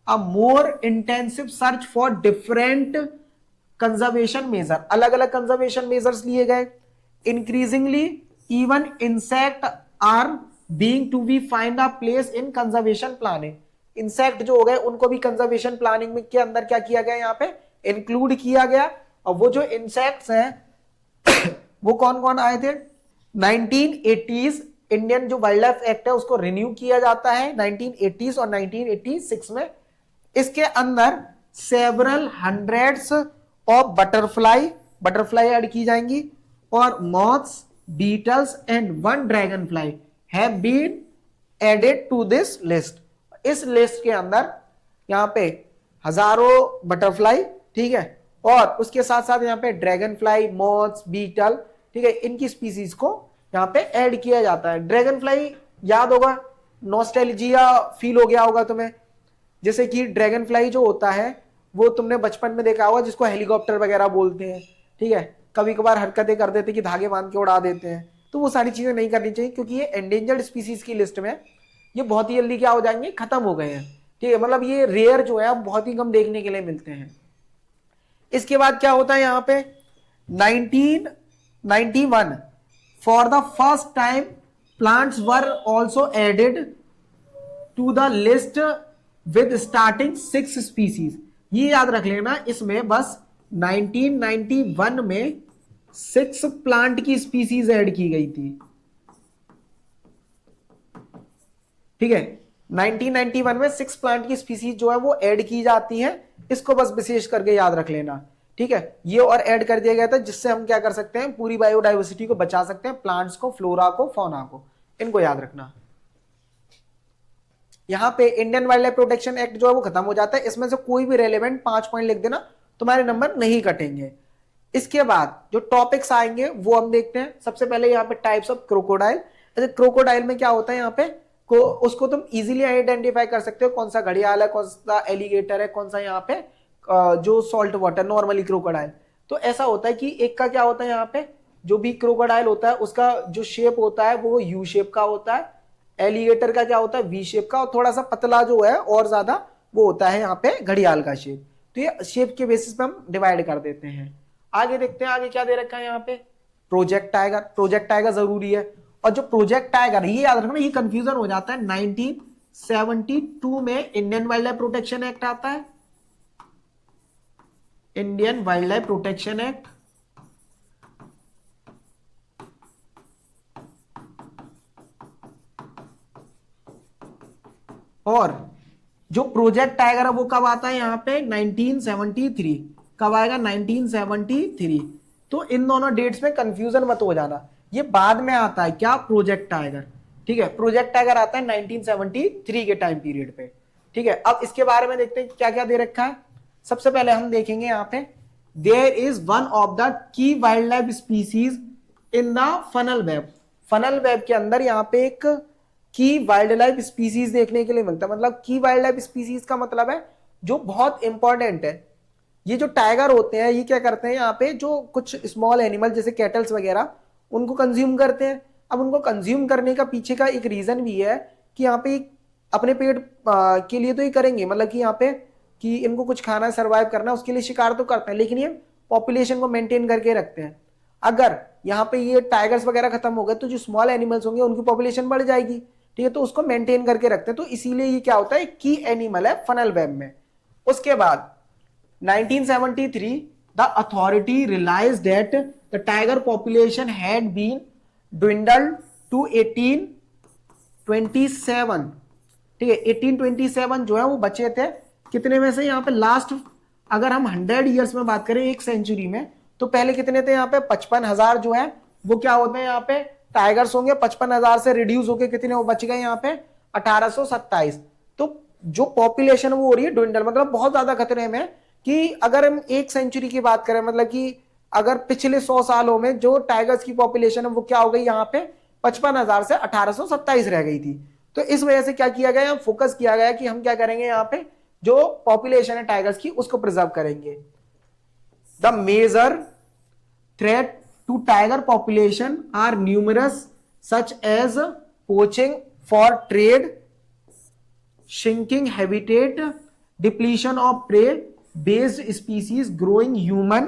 a more intensive search for different conservation measure, अलग अलग कंजर्वेशन मेजर्स लिए गए। Increasingly even insect are being to be find a place in conservation planning. Insect जो हो गए उनको भी कंजर्वेशन प्लानिंग में के अंदर क्या किया गया, यहाँ पे इंक्लूड किया गया। और वो जो इंसेक्ट्स हैं वो कौन कौन आए थे, 1980s इंडियन जो वाइल्ड लाइफ एक्ट है उसको रिन्यू किया जाता है 1980s और 1986 में। इसके अंदर several hundreds of butterfly add की जाएंगी, और moths, beetles and 1 dragonfly have been added to this list. इस लिस्ट के अंदर यहाँ पे हजारों बटरफ्लाई, ठीक है, और उसके साथ साथ यहाँ पे ड्रैगन फ्लाई, मॉथ्स, बीटल, ठीक है, इनकी स्पीसीज को यहाँ पे ऐड किया जाता है। ड्रैगन फ्लाई याद होगा, नॉस्टैल्जिया फील हो गया होगा तुम्हें, जैसे कि ड्रैगन फ्लाई जो होता है वो तुमने बचपन में देखा होगा, जिसको हेलीकॉप्टर वगैरह बोलते हैं, ठीक है। कभी कभार हरकतें कर देते कि धागे बांध के उड़ा देते हैं, तो वो सारी चीजें नहीं करनी चाहिए, क्योंकि ये एंडेंजर्ड स्पीसीज की लिस्ट में ये बहुत ही जल्दी क्या हो जाएंगे, खत्म हो गए हैं, ठीक है। मतलब ये रेयर जो है बहुत ही कम देखने के लिए मिलते हैं। इसके बाद क्या होता है यहाँ पे 1991 for the first time plants were also added to the list with starting 6 species. ये याद रख लेना, इसमें बस 1991 में 6 प्लांट की स्पीसीज ऐड की गई थी, ठीक है। 1991 में 6 प्लांट की स्पीसीज जो है वो ऐड की जाती हैं, इसको बस विशेष करके याद रख लेना, ठीक है। ये और ऐड कर दिया गया था जिससे हम क्या कर सकते हैं, पूरी बायोडाइवर्सिटी को बचा सकते हैं, प्लांट्स को, फ्लोरा को, फौना को, इनको याद रखना। यहां पे Indian wild life protection act जो है वो खत्म हो जाता है। इसमें से कोई भी रेलेवेंट 5 पॉइंट लिख देना, तुम्हारे नंबर नहीं कटेंगे। इसके बाद जो टॉपिक्स आएंगे वो हम देखते हैं। सबसे पहले यहाँ पे टाइप्स ऑफ क्रोकोडाइल। क्रोकोडाइल में क्या होता है, यहाँ पे उसको तुम इजीली आइडेंटिफाई कर सकते हो, कौन सा घड़ियाल है, कौन सा एलिगेटर है, कौन सा यहाँ पे जो सॉल्ट वाटर नॉर्मली क्रोकोडाइल। तो ऐसा होता है कि एक का क्या होता है, यहाँ पे जो भी क्रोकोडाइल होता है उसका जो शेप होता है वो यू शेप का होता है, एलिगेटर का क्या होता है वी शेप का, और थोड़ा सा पतला जो है और ज्यादा वो होता है यहाँ पे घड़ियाल का शेप। तो ये शेप के बेसिस पे हम डिवाइड कर देते हैं। आगे देखते हैं, आगे क्या दे रखा है यहाँ पे, प्रोजेक्ट टाइगर। प्रोजेक्ट टाइगर जरूरी है, और जो प्रोजेक्ट टाइगर, ये याद रखना, ये कंफ्यूजन हो जाता है। 1972 में Indian wild life protection act आता है, Indian wild life protection act. और जो प्रोजेक्ट टाइगर है वो कब आता है यहाँ पे, 1973। कब आएगा, 1973। तो इन दोनों डेट्स में कंफ्यूजन मत हो जाना, ये बाद में आता है क्या, प्रोजेक्ट टाइगर। ठीक है, प्रोजेक्ट टाइगर आता है 1973 के टाइम पीरियड पे। ठीक है, अब इसके बारे में देखते हैं क्या क्या दे रखा है। सबसे पहले हम देखेंगे यहाँ पे, there is one of the key wildlife species in the funnel web. Funnel web के अंदर यहाँ पे एक की वाइल्ड लाइफ स्पीसीज देखने के लिए मिलता है। मतलब की वाइल्ड लाइफ स्पीसीज का मतलब है जो बहुत इंपॉर्टेंट है। ये जो टाइगर होते हैं ये क्या करते हैं, यहाँ पे जो कुछ स्मॉल एनिमल जैसे कैटल्स वगैरह उनको कंज्यूम करते हैं। अब उनको कंज्यूम करने का पीछे का एक रीजन भी है कि यहाँ पे अपने पेट के लिए तो ये करेंगे, मतलब कि यहाँ पे कि इनको कुछ खाना सर्वाइव करना, उसके लिए शिकार तो करते हैं, लेकिन ये पॉपुलेशन को मेंटेन करके रखते हैं। अगर यहाँ पे ये टाइगर्स वगैरह खत्म हो गए तो जो स्मॉल एनिमल्स होंगे उनकी पॉपुलेशन बढ़ जाएगी। ठीक है, तो उसको मेंटेन करके रखते हैं, तो इसीलिए ये क्या होता है, की एनिमल है फनल वेब में। उसके बाद 1973 the authority realised that the tiger population had been dwindled to 1827। ठीक है, 1827 जो है वो बचे थे कितने में से, यहाँ पे लास्ट अगर हम 100 ईयर्स में बात करें, एक सेंचुरी में, तो पहले कितने थे यहाँ पे, 55,000 जो है वो क्या होते हैं यहाँ पे टाइगर्स होंगे। 55,000 से रिड्यूस होके कितने वो बच गए यहाँ पे 1827। तो जो पॉपुलेशन वो हो रही है dwindle, मतलब बहुत ज्यादा खतरे में, कि अगर हम एक सेंचुरी की बात करें, मतलब कि अगर पिछले 100 सालों में जो टाइगर्स की पॉपुलेशन है वो क्या हो गई यहाँ पे 55,000 से 1827 रह गई थी। तो इस वजह से क्या किया गया, फोकस किया गया कि हम क्या करेंगे, यहाँ पे जो पॉपुलेशन है टाइगर्स की उसको प्रिजर्व करेंगे। The major threat to tiger population are numerous such as poaching for trade, shrinking habitat, depletion of prey based species, growing human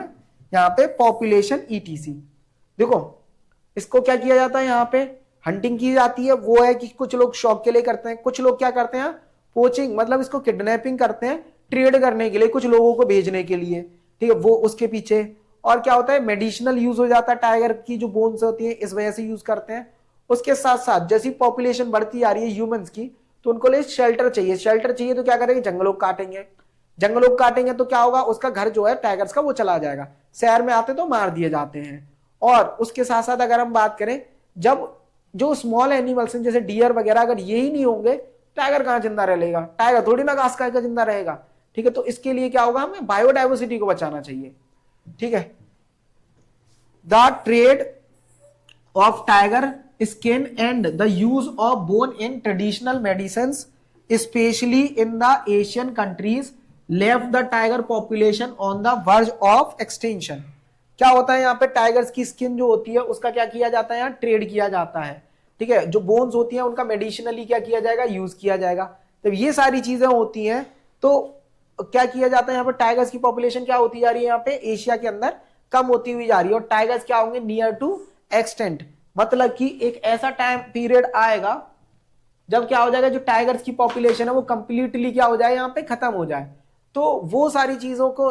यहाँ पे पॉपुलेशन etc। देखो इसको क्या किया जाता है, यहाँ पे हंटिंग की जाती है, वो है कि कुछ लोग शौक के लिए करते हैं, कुछ लोग क्या करते हैं पोचिंग, मतलब इसको किडनैपिंग करते हैं ट्रेड करने के लिए, कुछ लोगों को भेजने के लिए। ठीक है, वो उसके पीछे। और क्या होता है, मेडिसिनल यूज हो जाता है, टाइगर की जो बोन्स होती है इस वजह से यूज करते हैं। उसके साथ साथ जैसी पॉपुलेशन बढ़ती आ रही है ह्यूमंस की, तो उनको लिए शेल्टर चाहिए। शेल्टर चाहिए तो क्या करेंगे, जंगलों काटेंगे। जंगलों काटेंगे तो क्या होगा, उसका घर जो है टाइगर्स का वो चला जाएगा, शहर में आते तो मार दिए जाते हैं। और उसके साथ साथ अगर हम बात करें, जब जो स्मॉल एनिमल्स हैं जैसे डियर वगैरह, अगर यही नहीं होंगे टाइगर कहां जिंदा रह लेगा, टाइगर थोड़ी ना घास खाएगा जिंदा रहेगा। ठीक है, तो इसके लिए क्या होगा, हमें बायोडाइवर्सिटी को बचाना चाहिए। ठीक है, the trade off tiger skin and the use of bone in traditional medicines, especially in the Asian countries, left the tiger population on the verge of extinction। क्या होता है यहाँ पे, टाइगर्स की स्किन जो होती है उसका क्या किया जाता है, यहाँ ट्रेड किया जाता है। ठीक है, जो बोन्स होती हैं उनका मेडिसिनली क्या किया जाएगा, यूज किया जाएगा। तो ये सारी चीजें होती हैं, तो क्या किया जाता है यहाँ पे, टाइगर्स की पॉपुलेशन क्या होती जा रही है यहाँ पे एशिया के अंदर, कम होती हुई जा रही है। और टाइगर्स क्या होंगे, नियर टू एक्सटेंट, मतलब कि एक ऐसा टाइम पीरियड आएगा जब क्या हो जाएगा, जो टाइगर्स की पॉपुलेशन है वो कंप्लीटली क्या हो जाए, यहाँ पे खत्म हो जाए। तो वो सारी चीजों को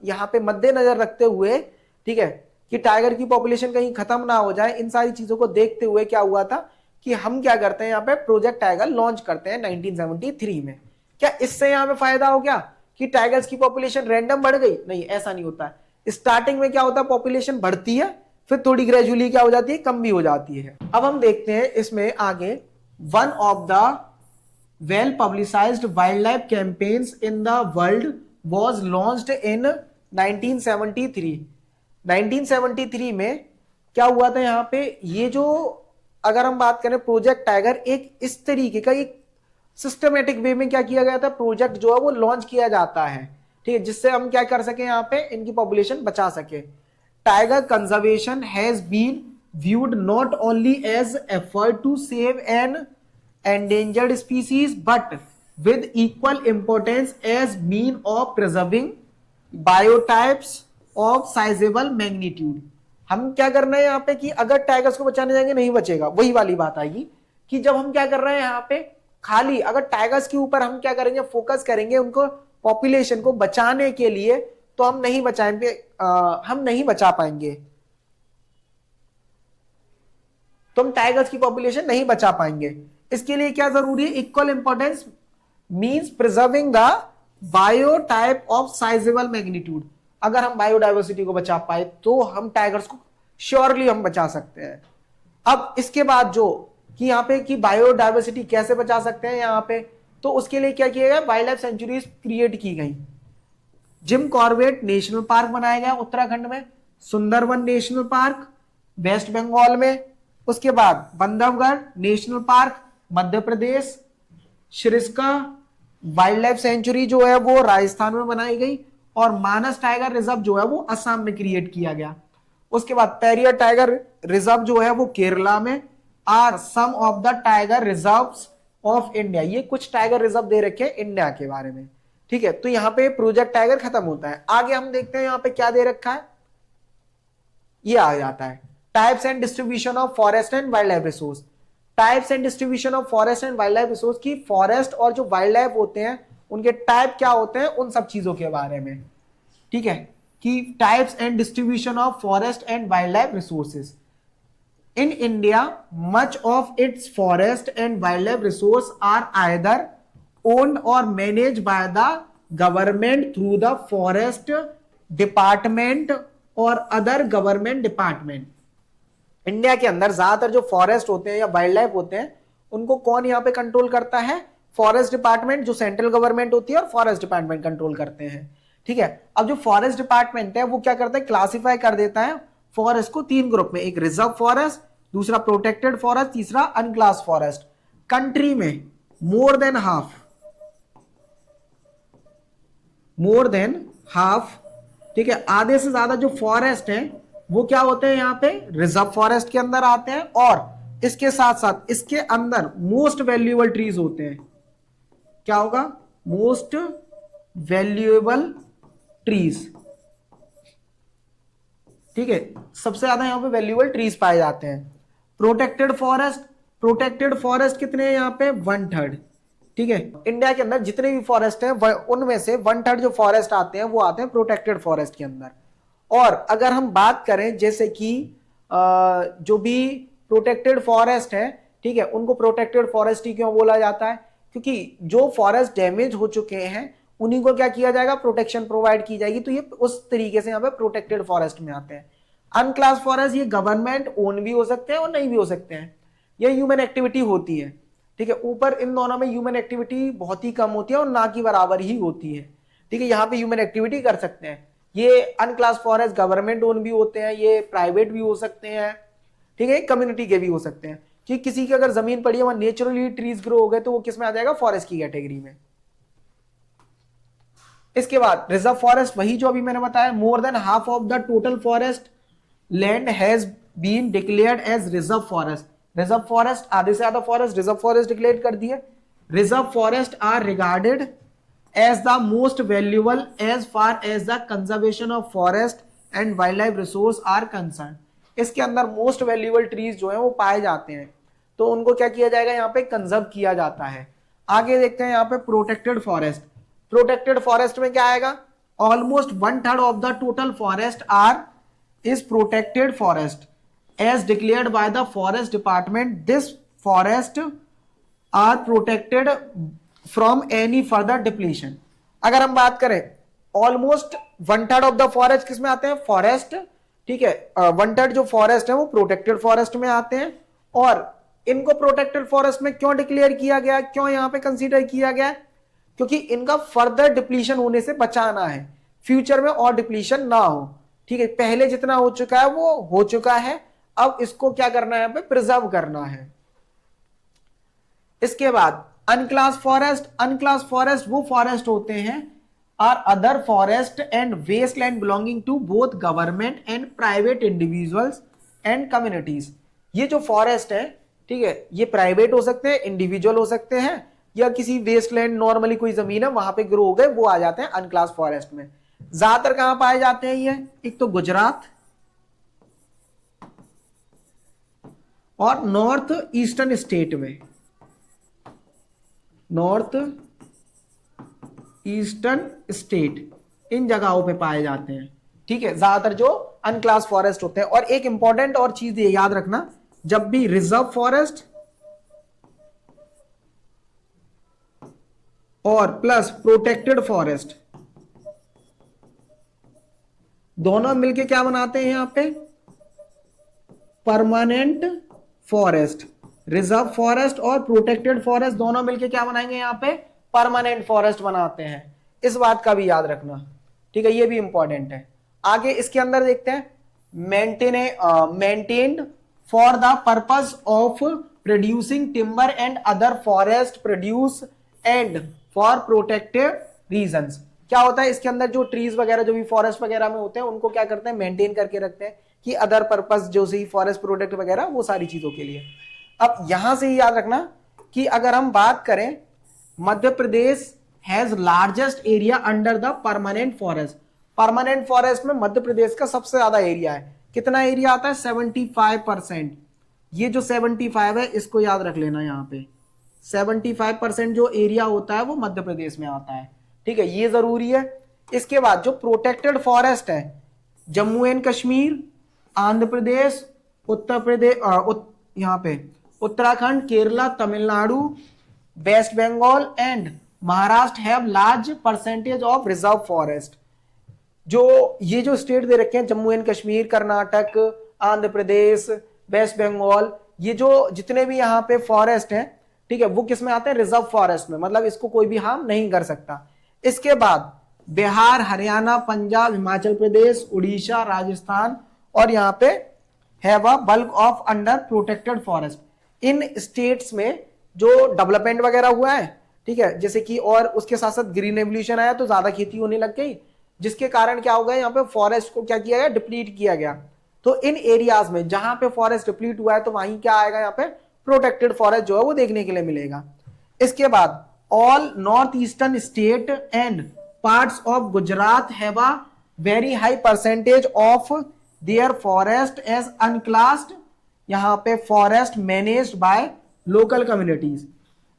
यहाँ पे मद्देनजर रखते हुए, ठीक है, कि टाइगर की पॉपुलेशन कहीं खत्म ना हो जाए, इन सारी चीजों को देखते हुए क्या हुआ था कि हम क्या करते हैं, यहाँ पे प्रोजेक्ट टाइगर लॉन्च करते हैं 1973 में। क्या इससे यहाँ पे फायदा हो गया कि टाइगर्स की पॉपुलेशन रैंडम बढ़ गई? नहीं, ऐसा नहीं होता है। स्टार्टिंग में क्या होता है, पॉपुलेशन बढ़ती है, फिर थोड़ी ग्रेजुअली क्या हो जाती है, कम भी हो जाती है। अब हम देखते हैं इसमें आगे, one of the well publicised wild life campaigns in the world was launched in 1973। 1973 में क्या हुआ था यहाँ पे, ये जो अगर हम बात करें प्रोजेक्ट टाइगर, एक इस तरीके का एक सिस्टमेटिक वे में क्या किया गया था, प्रोजेक्ट जो है वो लॉन्च किया जाता है। ठीक है, जिससे हम क्या कर सके, यहाँ पे इनकी पॉपुलेशन बचा सके। Tiger conservation has been viewed not only as effort to save an endangered species, but with equal importance as mean of preserving biotypes of sizable magnitude। हम क्या करना है यहाँ पे कि अगर टाइगर्स को बचाने जाएंगे नहीं बचेगा, वही वाली बात आएगी कि जब हम क्या कर रहे हैं यहाँ पे खाली अगर टाइगर्स के ऊपर हम क्या करेंगे, फोकस करेंगे उनको पॉपुलेशन को बचाने के लिए, तो हम नहीं बचाएंगे, हम नहीं बचा पाएंगे, तो हम टाइगर्स की पॉपुलेशन नहीं बचा पाएंगे। इसके लिए क्या जरूरी है, equal importance means preserving the biotype of sizeable magnitude. अगर हम बायोडाइवर्सिटी को बचा पाए तो हम टाइगर्स को श्योरली हम बचा सकते हैं। अब इसके बाद जो कि यहाँ पे कि बायोडाइवर्सिटी कैसे बचा सकते हैं यहाँ पे, तो उसके लिए क्या किया गया, वाइल्ड लाइफ सेंचुरीज क्रिएट की गई। जिम कॉर्बेट नेशनल पार्क बनाया गया उत्तराखंड में, Sundarban national park West Bengal में, उसके बाद Bandhavgarh national park Madhya Pradesh, Sariska wildlife sanctuary जो है वो राजस्थान में बनाई गई, और मानस टाइगर रिजर्व जो है वो असम में क्रिएट किया गया। उसके बाद पेरियर टाइगर रिजर्व जो है वो केरला में, are some of the tiger reserves of India. ये कुछ टाइगर रिजर्व दे रखे हैं इंडिया के बारे में, ठीक है। तो यहाँ पे प्रोजेक्ट टाइगर खत्म होता है। आगे हम देखते हैं यहाँ पे क्या दे रखा है, ये आ जाता है types and distribution of forest and wild life resource. Types and distribution of forest and wild life resource की फॉरेस्ट और जो वाइल्ड लाइफ होते हैं उनके टाइप क्या होते हैं, उन सब चीजों के बारे में, ठीक है, कि types and distribution of forest and wild life resources in India. Much of its forest and wild life resource are either owned or manage by the government through the forest department or other government department. India के अंदर ज्यादातर जो forest होते हैं या wild life होते हैं उनको कौन यहाँ पे कंट्रोल करता है, फॉरेस्ट डिपार्टमेंट जो सेंट्रल गवर्नमेंट होती है और फॉरेस्ट डिपार्टमेंट कंट्रोल करते हैं, ठीक है। अब जो फॉरेस्ट डिपार्टमेंट है वो क्या करता है, क्लासिफाई कर देता है फॉरेस्ट को 3 ग्रुप में, एक रिजर्व फॉरेस्ट, दूसरा प्रोटेक्टेड फॉरेस्ट, तीसरा अनक्लास फॉरेस्ट। कंट्री में मोर देन हाफ, ठीक है, आधे से ज्यादा जो फॉरेस्ट है वो क्या होते हैं यहाँ पे रिजर्व फॉरेस्ट के अंदर आते हैं, और इसके साथ साथ इसके अंदर मोस्ट वैल्यूएबल ट्रीज होते हैं। क्या होगा, मोस्ट वैल्यूएबल ट्रीज, ठीक है, सबसे ज्यादा यहां पे वैल्यूएबल ट्रीज पाए जाते हैं। प्रोटेक्टेड फॉरेस्ट कितने हैं यहाँ पे, 1/3, ठीक है। इंडिया के अंदर जितने भी फॉरेस्ट हैं उनमें से 1/3 जो फॉरेस्ट आते हैं वो आते हैं प्रोटेक्टेड फॉरेस्ट के अंदर। और अगर हम बात करें जैसे कि जो भी प्रोटेक्टेड फॉरेस्ट है, ठीक है, उनको प्रोटेक्टेड फॉरेस्ट ही क्यों बोला जाता है, क्योंकि जो फॉरेस्ट डैमेज हो चुके हैं उन्हीं को क्या किया जाएगा, प्रोटेक्शन प्रोवाइड की जाएगी, तो ये उस तरीके से यहाँ पे प्रोटेक्टेड फॉरेस्ट में आते हैं। अनक्लास फॉरेस्ट ये गवर्नमेंट ओन भी हो सकते हैं और नहीं भी हो सकते हैं, ये ह्यूमन एक्टिविटी होती है, ठीक है। ऊपर इन दोनों में ह्यूमन एक्टिविटी बहुत ही कम होती है और ना की बराबर ही होती है, ठीक है। यहाँ पे ह्यूमन एक्टिविटी कर सकते हैं। ये अनक्लास फॉरेस्ट गवर्नमेंट ओन भी होते हैं, ये प्राइवेट भी हो सकते हैं, ठीक है, कम्युनिटी के भी हो सकते हैं, कि किसी की अगर जमीन पड़ी है वहां नेचुरली ट्रीज ग्रो हो गए तो वो किस में आ जाएगा, फॉरेस्ट की कैटेगरी में। इसके बाद रिजर्व फॉरेस्ट, वही जो अभी मैंने बताया, more than half of the total forest land has been declared as reserve forest. Reserve forest, आधे से ज्यादा फॉरेस्ट रिजर्व फॉरेस्ट डिक्लेयर कर दिए। Reserve forest are regarded as the most valuable as far as the conservation of forest and wild life resource are concern. इसके अंदर most valuable trees जो है वो पाए जाते हैं, तो उनको क्या किया जाएगा, यहाँ पे कंजर्व किया जाता है। आगे देखते हैं यहाँ पे प्रोटेक्टेड फॉरेस्ट। प्रोटेक्टेड फॉरेस्ट में क्या आएगा, almost 1/3 of the total forest is protected forest as declared by the forest department. This forest are protected from any further depletion. अगर हम बात करें ऑलमोस्ट 1/3 ऑफ द फॉरेस्ट किस में आते हैं, फॉरेस्ट, ठीक है, 1/3 जो फॉरेस्ट है वो प्रोटेक्टेड फॉरेस्ट में आते हैं। और इनको प्रोटेक्टेड फॉरेस्ट में क्यों डिक्लेयर किया गया, क्यों यहाँ पे कंसीडर किया गया, क्योंकि इनका फर्दर डिप्लीशन होने से बचाना है, फ्यूचर में और डिप्लीशन ना हो, ठीक है। पहले जितना हो चुका है वो हो चुका है, अब इसको क्या करना है, यहाँ पे प्रिजर्व करना है। इसके बाद अनक्लास फॉरेस्ट वो फॉरेस्ट होते हैं are other forest and wasteland belonging to both government and private individuals and communities. ये जो फॉरेस्ट है, ठीक है, ये प्राइवेट हो सकते हैं, इंडिविजुअल हो सकते हैं, या किसी वेस्टलैंड नॉर्मली कोई जमीन है वहां पे ग्रो हो गए, वो आ जाते हैं अनक्लास फॉरेस्ट में। ज्यादातर कहां पाए जाते हैं ये, एक तो गुजरात और नॉर्थ ईस्टर्न स्टेट में, नॉर्थ ईस्टर्न स्टेट, इन जगहों पे पाए जाते हैं। ठीक है, ज्यादातर जो अनक्लास फॉरेस्ट होते हैं। और एक इंपॉर्टेंट और चीज ये याद रखना, जब भी रिजर्व फॉरेस्ट और प्लस प्रोटेक्टेड फॉरेस्ट दोनों मिलके क्या बनाते हैं यहां पे, परमानेंट फॉरेस्ट। रिजर्व फॉरेस्ट और प्रोटेक्टेड फॉरेस्ट दोनों मिलके क्या बनाएंगे यहां पे, परमानेंट फॉरेस्ट बनाते हैं। इस बात का भी याद रखना, ठीक है, ये भी इंपॉर्टेंट है। आगे इसके अंदर देखते हैं, maintained for the purpose of producing timber and other forest produce and for protected reasons. क्या होता है इसके अंदर, जो ट्रीज वगैरह जो भी फॉरेस्ट वगैरह में होते हैं उनको क्या करते हैं, मेंटेन करके रखते हैं कि अदर पर्पस जो सी फॉरेस्ट प्रोडक्ट वगैरह, वो सारी चीजों के लिए। अब यहां से ही याद रखना कि अगर हम बात करें, Madhya Pradesh has largest area under the permanent forest. Permanent forest में मध्य प्रदेश का सबसे ज्यादा एरिया है। कितना एरिया आता है, 75%। ये जो 75 है इसको याद रख लेना, यहाँ पे 75% जो एरिया होता है वो मध्य प्रदेश में आता है। ठीक है, ये जरूरी है। इसके बाद जो प्रोटेक्टेड फॉरेस्ट है, जम्मू एंड कश्मीर, आंध्र प्रदेश, उत्तर प्रदेश, यहाँ पे Uttarakhand, Kerala, Tamil Nadu, west Bengal and Maharashtra have large percentage of reserve forest. जो ये जो स्टेट दे रखे हैं, जम्मू एंड कश्मीर, कर्नाटक, आंध्र प्रदेश, वेस्ट बंगाल, ये जो जितने भी यहाँ पे फॉरेस्ट हैं, ठीक है, वो किस में आते हैं, रिजर्व फॉरेस्ट में, मतलब इसको कोई भी हार्म नहीं कर सकता। इसके बाद बिहार, हरियाणा, पंजाब, हिमाचल प्रदेश, उड़ीसा, राजस्थान और यहाँ पे have a bulk of under protected forest. In states में जो डेवलपमेंट वगैरह हुआ है, ठीक है, जैसे कि, और उसके साथ साथ ग्रीन रेवोल्यूशन आया तो ज्यादा खेती होने लग गई, जिसके कारण क्या हो गया, यहाँ पे फॉरेस्ट को क्या किया गया, डिप्लीट किया गया। तो इन एरियाज में जहां पे फॉरेस्ट डिप्लीट हुआ है तो वहीं क्या आएगा, यहाँ पे प्रोटेक्टेड फॉरेस्ट जो है वो देखने के लिए मिलेगा। इसके बाद all north eastern state and parts of Gujarat have a very high percentage of their forest as unclassed, यहाँ पे forest managed by local communities.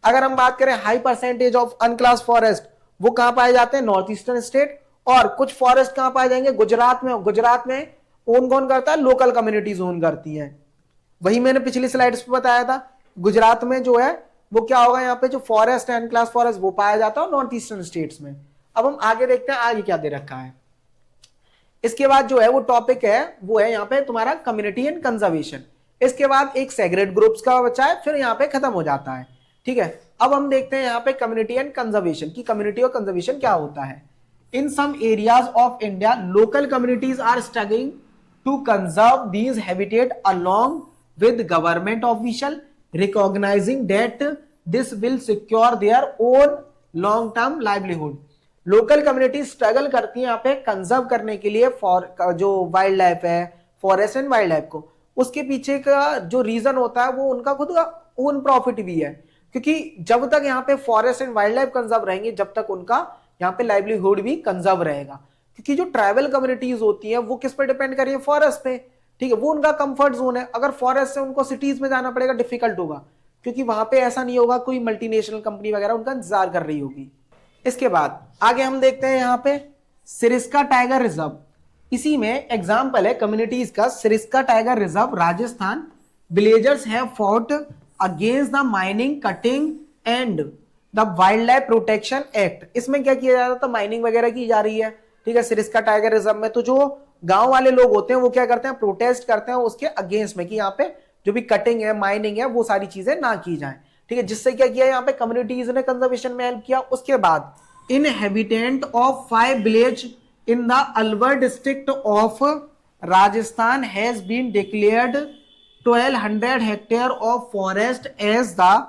अगर हम बात करें high percentage of unclass forest, वो कहां पाए जाते हैं, नॉर्थ ईस्टर्न स्टेट। और कुछ फॉरेस्ट कहां पाए जाएंगे, गुजरात में। गुजरात में ओन कौन करता है, लोकल कम्युनिटीज ओन करती हैं। वही मैंने पिछली स्लाइड्स पे बताया था, गुजरात में जो है वो क्या होगा, यहाँ पे जो फॉरेस्ट है अनक्लास फॉरेस्ट वो पाया जाता है नॉर्थ ईस्टर्न स्टेट्स में। अब हम आगे देखते हैं आगे क्या दे रखा है। इसके बाद जो है वो टॉपिक है वो है यहाँ पे तुम्हारा कम्युनिटी एंड कंजर्वेशन। इसके बाद एक सेग्रेट ग्रुप्स का बचा है, फिर यहाँ पे खत्म हो जाता है। ठीक है, अब हम देखते हैं यहाँ पे कम्युनिटी एंड कंजर्वेशन की, कम्युनिटी और कंजर्वेशन क्या होता है। In some areas of India local communities are struggling to conserve these habitat along with government official, recognizing that this will secure their own long term livelihood. Local community struggle करती है यहाँ पे conserve करने के लिए जो wild life है, forest and wild life को। उसके पीछे का जो रीजन होता है वो उनका खुद का ओन प्रॉफिट भी है, क्योंकि जब तक यहाँ पे forest and wild life conserve रहेंगे जब तक उनका यहाँ पे लाइवलीहुड भी कंजर्व रहेगा। क्योंकि जो ट्राइबल कम्युनिटीज होती हैं वो किस पे डिपेंड कर रही है, फॉरेस्ट पे। ठीक है, वो उनका कंफर्ट जोन है। अगर फॉरेस्ट से उनको सिटीज में जाना पड़ेगा, डिफिकल्ट होगा, क्योंकि वहां पे ऐसा नहीं होगा कोई मल्टीनेशनल कंपनी वगैरह उनका इंतजार कर रही होगी। इसके बाद आगे हम देखते हैं यहाँ पे सिरिस्का टाइगर रिजर्व। इसी में एग्जाम्पल है कम्युनिटीज का, Sariska tiger reserve Rajasthan. Villagers have fought against the mining, cutting and the wild life protection act. इसमें क्या किया जा रहा था, माइनिंग वगैरह की जा रही है। ठीक है, सिरिस्का टाइगर रिजर्व में तो जो गांव वाले लोग होते हैं वो क्या करते हैं, प्रोटेस्ट करते हैं उसके अगेंस्ट में कि यहाँ पे जो भी कटिंग है, माइनिंग है, वो सारी चीजें ना की जाए। ठीक है, जिससे क्या किया यहाँ पे कम्युनिटीज ने कंजर्वेशन में हेल्प किया। उसके बाद inhabitant of 5 village in the Alwar district of Rajasthan has been declared 1200 hectare of forest as the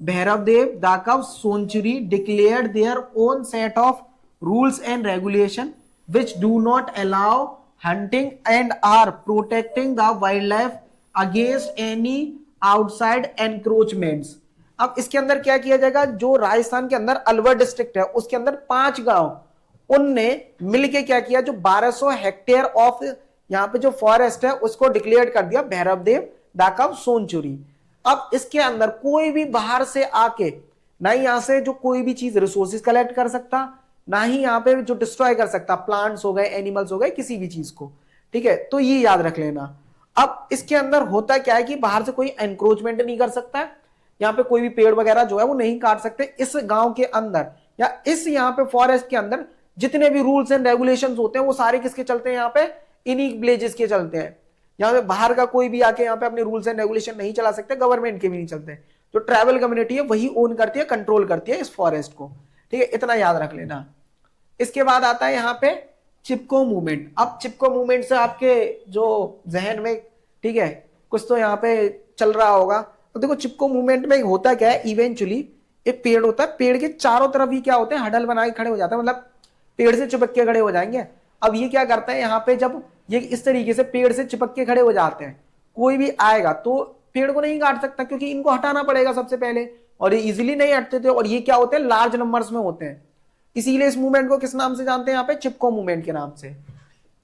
Bhairodev Dakav sanctuary declared their own set of rules and regulation which do not allow hunting and are protecting the wildlife against any outside encroachments. अब इसके अंदर क्या किया जाएगा, जो राजस्थान के अंदर Alwar district है उसके अंदर 5 गांव उनने मिलके क्या किया, जो 1200 हेक्टेयर ऑफ यहाँ पे जो फॉरेस्ट है उसको डिक्लेयर कर दिया भैरवदेव डाकम सोनचुरी। अब इसके अंदर कोई भी बाहर से आके ना ही यहां से जो कोई भी चीज रिसोर्सेज कलेक्ट कर सकता, ना ही यहाँ पे जो डिस्ट्रॉय कर सकता, प्लांट्स हो गए, एनिमल्स हो गए, किसी भी चीज को, ठीक है। तो ये याद रख लेना। अब इसके अंदर होता क्या है कि बाहर से कोई एनक्रोचमेंट नहीं कर सकता है, यहाँ पे कोई भी पेड़ वगैरह जो है वो नहीं काट सकते। इस गांव के अंदर या इस यहाँ पे फॉरेस्ट के अंदर जितने भी रूल्स एंड रेगुलेशंस होते हैं वो सारे किसके चलते हैं, यहाँ पे इन्हीं विलेजेस के चलते हैं। यहाँ पे बाहर का कोई भी आके यहाँ पे अपने रूल्स एंड रेगुलेशन नहीं चला सकते, गवर्नमेंट के भी नहीं चलते। जो ट्राइबल कम्युनिटी है वही ओन करती है, कंट्रोल करती है इस फॉरेस्ट को, ठीक है, इतना याद रख लेना। इसके बाद आता है यहाँ पे चिपको मूवमेंट। अब चिपको मूवमेंट से आपके जो जहन में, ठीक है, कुछ तो यहाँ पे चल रहा होगा। तो देखो चिपको मूवमेंट में होता क्या है, इवेंचुअली एक पेड़ होता है, पेड़ के चारों तरफ ही क्या होते हैं, हडल बना के खड़े हो जाते हैं, मतलब पेड़ से चिपक के खड़े हो जाएंगे। अब ये क्या करता है, यहाँ पे जब ये इस तरीके से पेड़ से चिपक के खड़े हो जाते हैं, कोई भी आएगा तो पेड़ को नहीं काट सकता, क्योंकि इनको हटाना पड़ेगा सबसे पहले, और ये इजिली नहीं हटते थे, और ये क्या होते हैं, लार्ज नंबर्स में होते हैं। इसीलिए इस मूवमेंट को किस नाम से जानते हैं, यहाँ पे चिपको मूवमेंट के नाम से।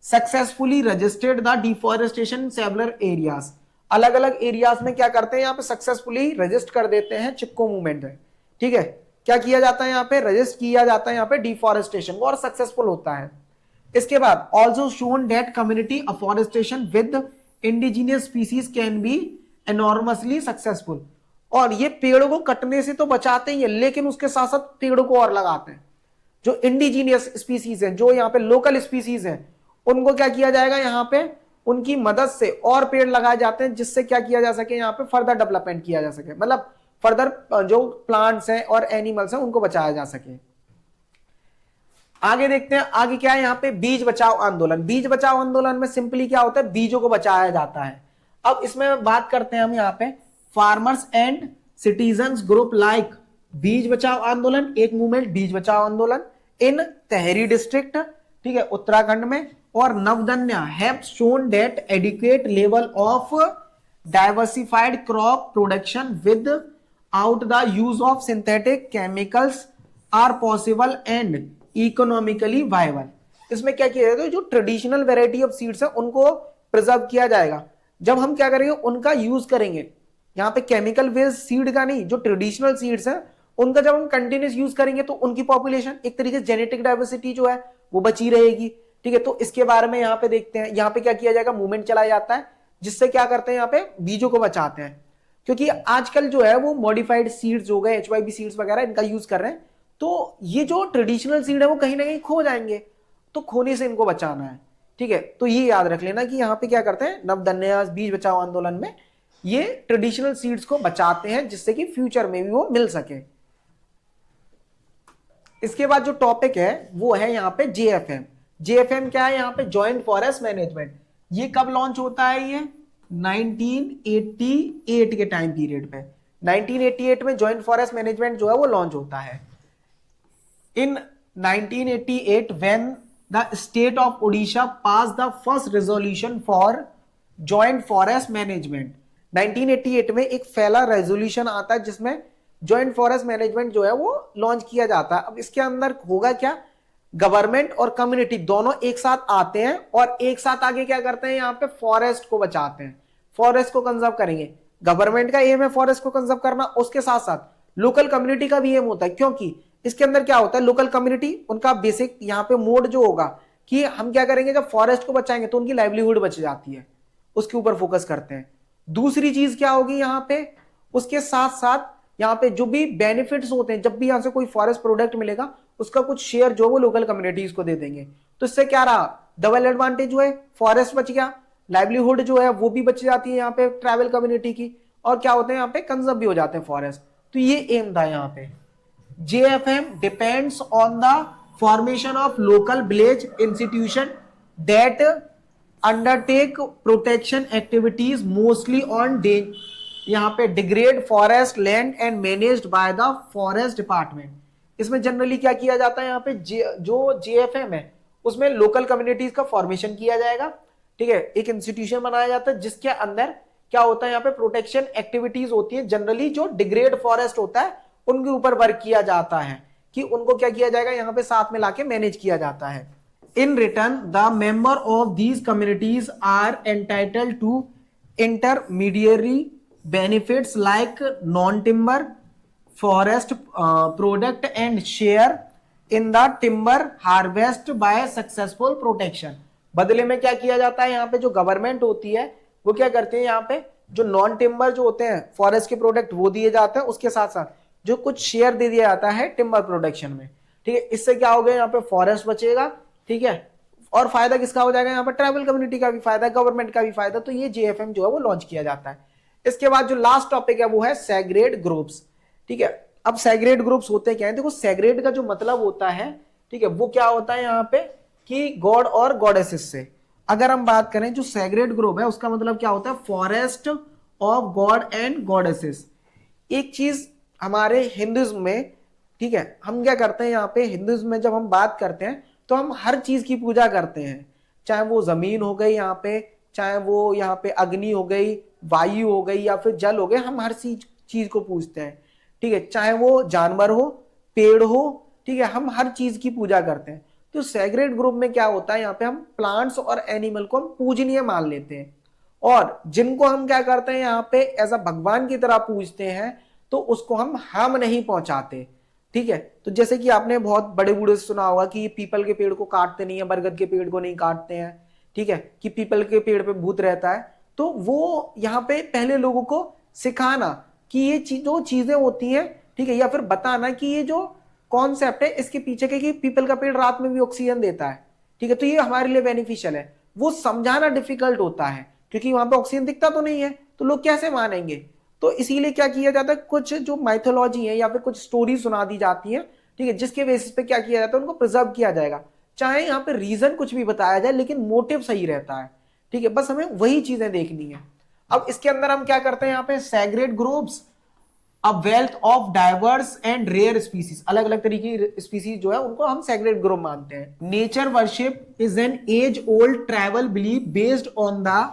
Successfully registered the deforestation in several areas. अलग अलग एरियाज में क्या करते हैं, यहाँ पे सक्सेसफुली रजिस्टर कर देते हैं चिपको मूवमेंट है, ठीक है। क्या किया जाता है, यहाँ पे रजिस्टर किया जाता है यहाँ पे डिफॉरेस्टेशन को, और सक्सेसफुल होता है। इसके बाद also shown that community afforestation with indigenous species can be enormously successful. और ये पेड़ों को कटने से तो बचाते ही है, लेकिन उसके साथ साथ पेड़ों को और लगाते हैं। जो इंडिजीनियस स्पीसीज हैं, जो यहाँ पे लोकल स्पीसीज हैं, उनको क्या किया जाएगा, यहाँ पे उनकी मदद से और पेड़ लगाए जाते हैं, जिससे क्या किया जा सके, यहाँ पे फर्दर डेवलपमेंट किया जा सके, मतलब फर्दर जो प्लांट्स हैं और एनिमल्स हैं उनको बचाया जा सके। आगे देखते हैं, आगे क्या है, यहाँ पे बीज बचाओ आंदोलन। बीज बचाओ आंदोलन में सिंपली क्या होता है, बीजों को बचाया जाता है। अब इसमें बात करते हैं हम यहाँ पे farmers and citizens group like बीज बचाओ आंदोलन, एक मूवमेंट बीज बचाओ आंदोलन इन तहरी डिस्ट्रिक्ट, ठीक है, उत्तराखंड में, और Navdanya have shown that adequate level of diversified crop production without the use of synthetic chemicals are possible and economically viable. इसमें क्या किया जाएगा, जो ट्रेडिशनल वेराइटी ऑफ सीड्स है उनको प्रिजर्व किया जाएगा। जब हम क्या करेंगे, उनका यूज करेंगे, यहाँ पे केमिकल बेस्ड सीड का नहीं, जो ट्रेडिशनल सीड्स है उनका जब हम कंटिन्यूस यूज करेंगे तो उनकी पॉपुलेशन, एक तरीके से जेनेटिक डाइवर्सिटी जो है वो बची रहेगी, ठीक है। तो इसके बारे में यहाँ पे देखते हैं, यहाँ पे क्या किया जाएगा, मूवमेंट चलाया जाता है, जिससे क्या करते हैं, यहाँ पे बीजों को बचाते हैं। क्योंकि आजकल जो है वो मॉडिफाइड सीड्स हो गए, HYB सीड्स वगैरह, इनका यूज कर रहे हैं, तो ये जो ट्रेडिशनल सीड है वो कहीं ना कहीं खो जाएंगे, तो खोने से इनको बचाना है, ठीक है। तो ये याद रख लेना कि यहाँ पे क्या करते हैं, नवदन्या बीज बचाओ आंदोलन में ये ट्रेडिशनल सीड्स को बचाते हैं, जिससे कि फ्यूचर में भी वो मिल सके। इसके बाद जो टॉपिक है वो है यहाँ पे JFM। JFM क्या है, यहाँ पे जॉइंट फॉरेस्ट मैनेजमेंट। ये कब लॉन्च होता है, ये 1988 के टाइम पीरियड पे, 1988 में जॉइंट फॉरेस्ट मैनेजमेंट जो है वो लॉन्च होता है। In 1988, when the state of Odisha passed the first resolution for joint forest management, 1988 में एक पहला रेजोल्यूशन आता है जिसमें जॉइंट फॉरेस्ट मैनेजमेंट जो है वो लॉन्च किया जाता है। अब इसके अंदर होगा क्या, गवर्नमेंट और कम्युनिटी दोनों एक साथ आते हैं और एक साथ आगे क्या करते हैं, यहाँ पे फॉरेस्ट को बचाते हैं, फॉरेस्ट को कंजर्व करेंगे। गवर्नमेंट का एम है फॉरेस्ट को कंजर्व करना, उसके साथ साथ लोकल कम्युनिटी का भी एम होता है, क्योंकि इसके अंदर क्या होता है, लोकल कम्युनिटी उनका बेसिक यहाँ पे मोड जो होगा कि हम क्या करेंगे, जब फॉरेस्ट को बचाएंगे तो उनकी लाइवलीहुड बच जाती है, उसके ऊपर फोकस करते हैं। दूसरी चीज क्या होगी यहाँ पे, उसके साथ साथ यहाँ पे जो भी बेनिफिट्स होते हैं, जब भी यहाँ से कोई फॉरेस्ट प्रोडक्ट मिलेगा उसका कुछ शेयर जो वो लोकल कम्युनिटीज को दे देंगे। तो इससे क्या रहा, डबल एडवांटेज हुए, फॉरेस्ट बच गया, लाइवलीहुड जो है वो भी बच जाती है यहाँ पे ट्राइबल कम्युनिटी की, और क्या होते हैं यहाँ पे कंजर्व भी हो जाते हैं फॉरेस्ट। तो ये एम था यहाँ पे। JFM depends on the formation of local village institution that undertake protection activities mostly on यहाँ पे degrade forest land and managed by the forest department। इसमें जनरली क्या किया जाता है, यहाँ पे जो JFM है उसमें लोकल कम्युनिटीज का फॉर्मेशन किया जाएगा, ठीक है, एक इंस्टीट्यूशन बनाया जाता है जिसके अंदर क्या होता है यहाँ पे, प्रोटेक्शन एक्टिविटीज होती है जनरली जो डिग्रेड फॉरेस्ट होता है उनके ऊपर वर्क किया जाता है, कि उनको क्या किया जाएगा यहाँ पे साथ में लाके मैनेज किया जाता है। In return the member of these communities are entitled to intermediary benefits like non timber forest product and share in the timber harvest by successful protection. बदले में क्या किया जाता है यहाँ पे, जो गवर्नमेंट होती है वो क्या करते हैं यहाँ पे, जो नॉन टिम्बर जो होते हैं फॉरेस्ट के प्रोडक्ट वो दिए जाते हैं, उसके साथ साथ जो कुछ शेयर दे दिया जाता है टिम्बर प्रोडक्शन में। ठीक है, इससे क्या हो गया यहाँ पे, फॉरेस्ट बचेगा। ठीक है, और फायदा किसका हो जाएगा यहाँ पे, ट्राइबल कम्युनिटी का भी फायदा, गवर्नमेंट का भी फायदा। तो ये जेएफएम जो है वो लॉन्च किया जाता है। इसके बाद जो लास्ट टॉपिक है वो है सैग्रेड ग्रुप्स। ठीक है, अब सैग्रेड ग्रुप्स होते क्या है, देखो सैग्रेड का जो मतलब होता है, ठीक है, वो क्या होता है यहाँ पे कि गॉड और गॉडेसेस से। अगर हम बात करें जो सैग्रेड ग्रुप है उसका मतलब क्या होता है, forest of God and goddesses. एक चीज हमारे हिंदुइज्म में, ठीक है, हम क्या करते हैं यहाँ पे हिंदुइज्म में जब हम बात करते हैं तो हम हर चीज की पूजा करते हैं, चाहे वो जमीन हो गई यहाँ पे, चाहे वो यहाँ पे अग्नि हो गई, वायु हो गई या फिर जल हो गए, हम हर चीज को पूजते हैं। ठीक है, चाहे वो जानवर हो, पेड़ हो, ठीक है, हम हर चीज की पूजा करते हैं। तो सैग्रेड ग्रुप में क्या होता है, यहाँ पे हम प्लांट्स और एनिमल को हम पूजनीय मान लेते हैं, और जिनको हम क्या करते हैं यहाँ पे एज अ भगवान की तरह पूजते हैं, तो उसको हम हार्म नहीं पहुंचाते। ठीक है, तो जैसे कि आपने बहुत बड़े बूढ़े से सुना होगा कि पीपल के पेड़ को काटते नहीं है, बरगद के पेड़ को नहीं काटते हैं। ठीक है, कि पीपल के पेड़ पे भूत रहता है। तो वो यहाँ पे पहले लोगों को सिखाना कि ये जो चीजें होती हैं, ठीक है, या फिर बताना कि ये जो कॉन्सेप्ट है इसके पीछे के कि पीपल का पेड़ रात में भी ऑक्सीजन देता है। ठीक है, तो ये हमारे लिए बेनिफिशियल है। वो समझाना डिफिकल्ट होता है क्योंकि वहां पे ऑक्सीजन दिखता तो नहीं है, तो लोग कैसे मानेंगे। तो इसीलिए क्या किया जाता है, कुछ जो माइथोलॉजी है या फिर कुछ स्टोरी सुना दी जाती है, ठीक है, जिसके बेसिस पे क्या किया जाता है, उनको प्रिजर्व किया जाएगा। चाहे यहाँ पे रीजन कुछ भी बताया जाए लेकिन मोटिव सही रहता है। ठीक है, बस हमें वही चीजें देखनी है। अब इसके अंदर हम क्या करते हैं, यहाँ पे sacred groves a wealth of diverse and rare species, अलग अलग तरीके की स्पीसीज जो है उनको हम सैग्रेड ग्रुप मानते हैं। Nature worship is an age old tribal belief based on the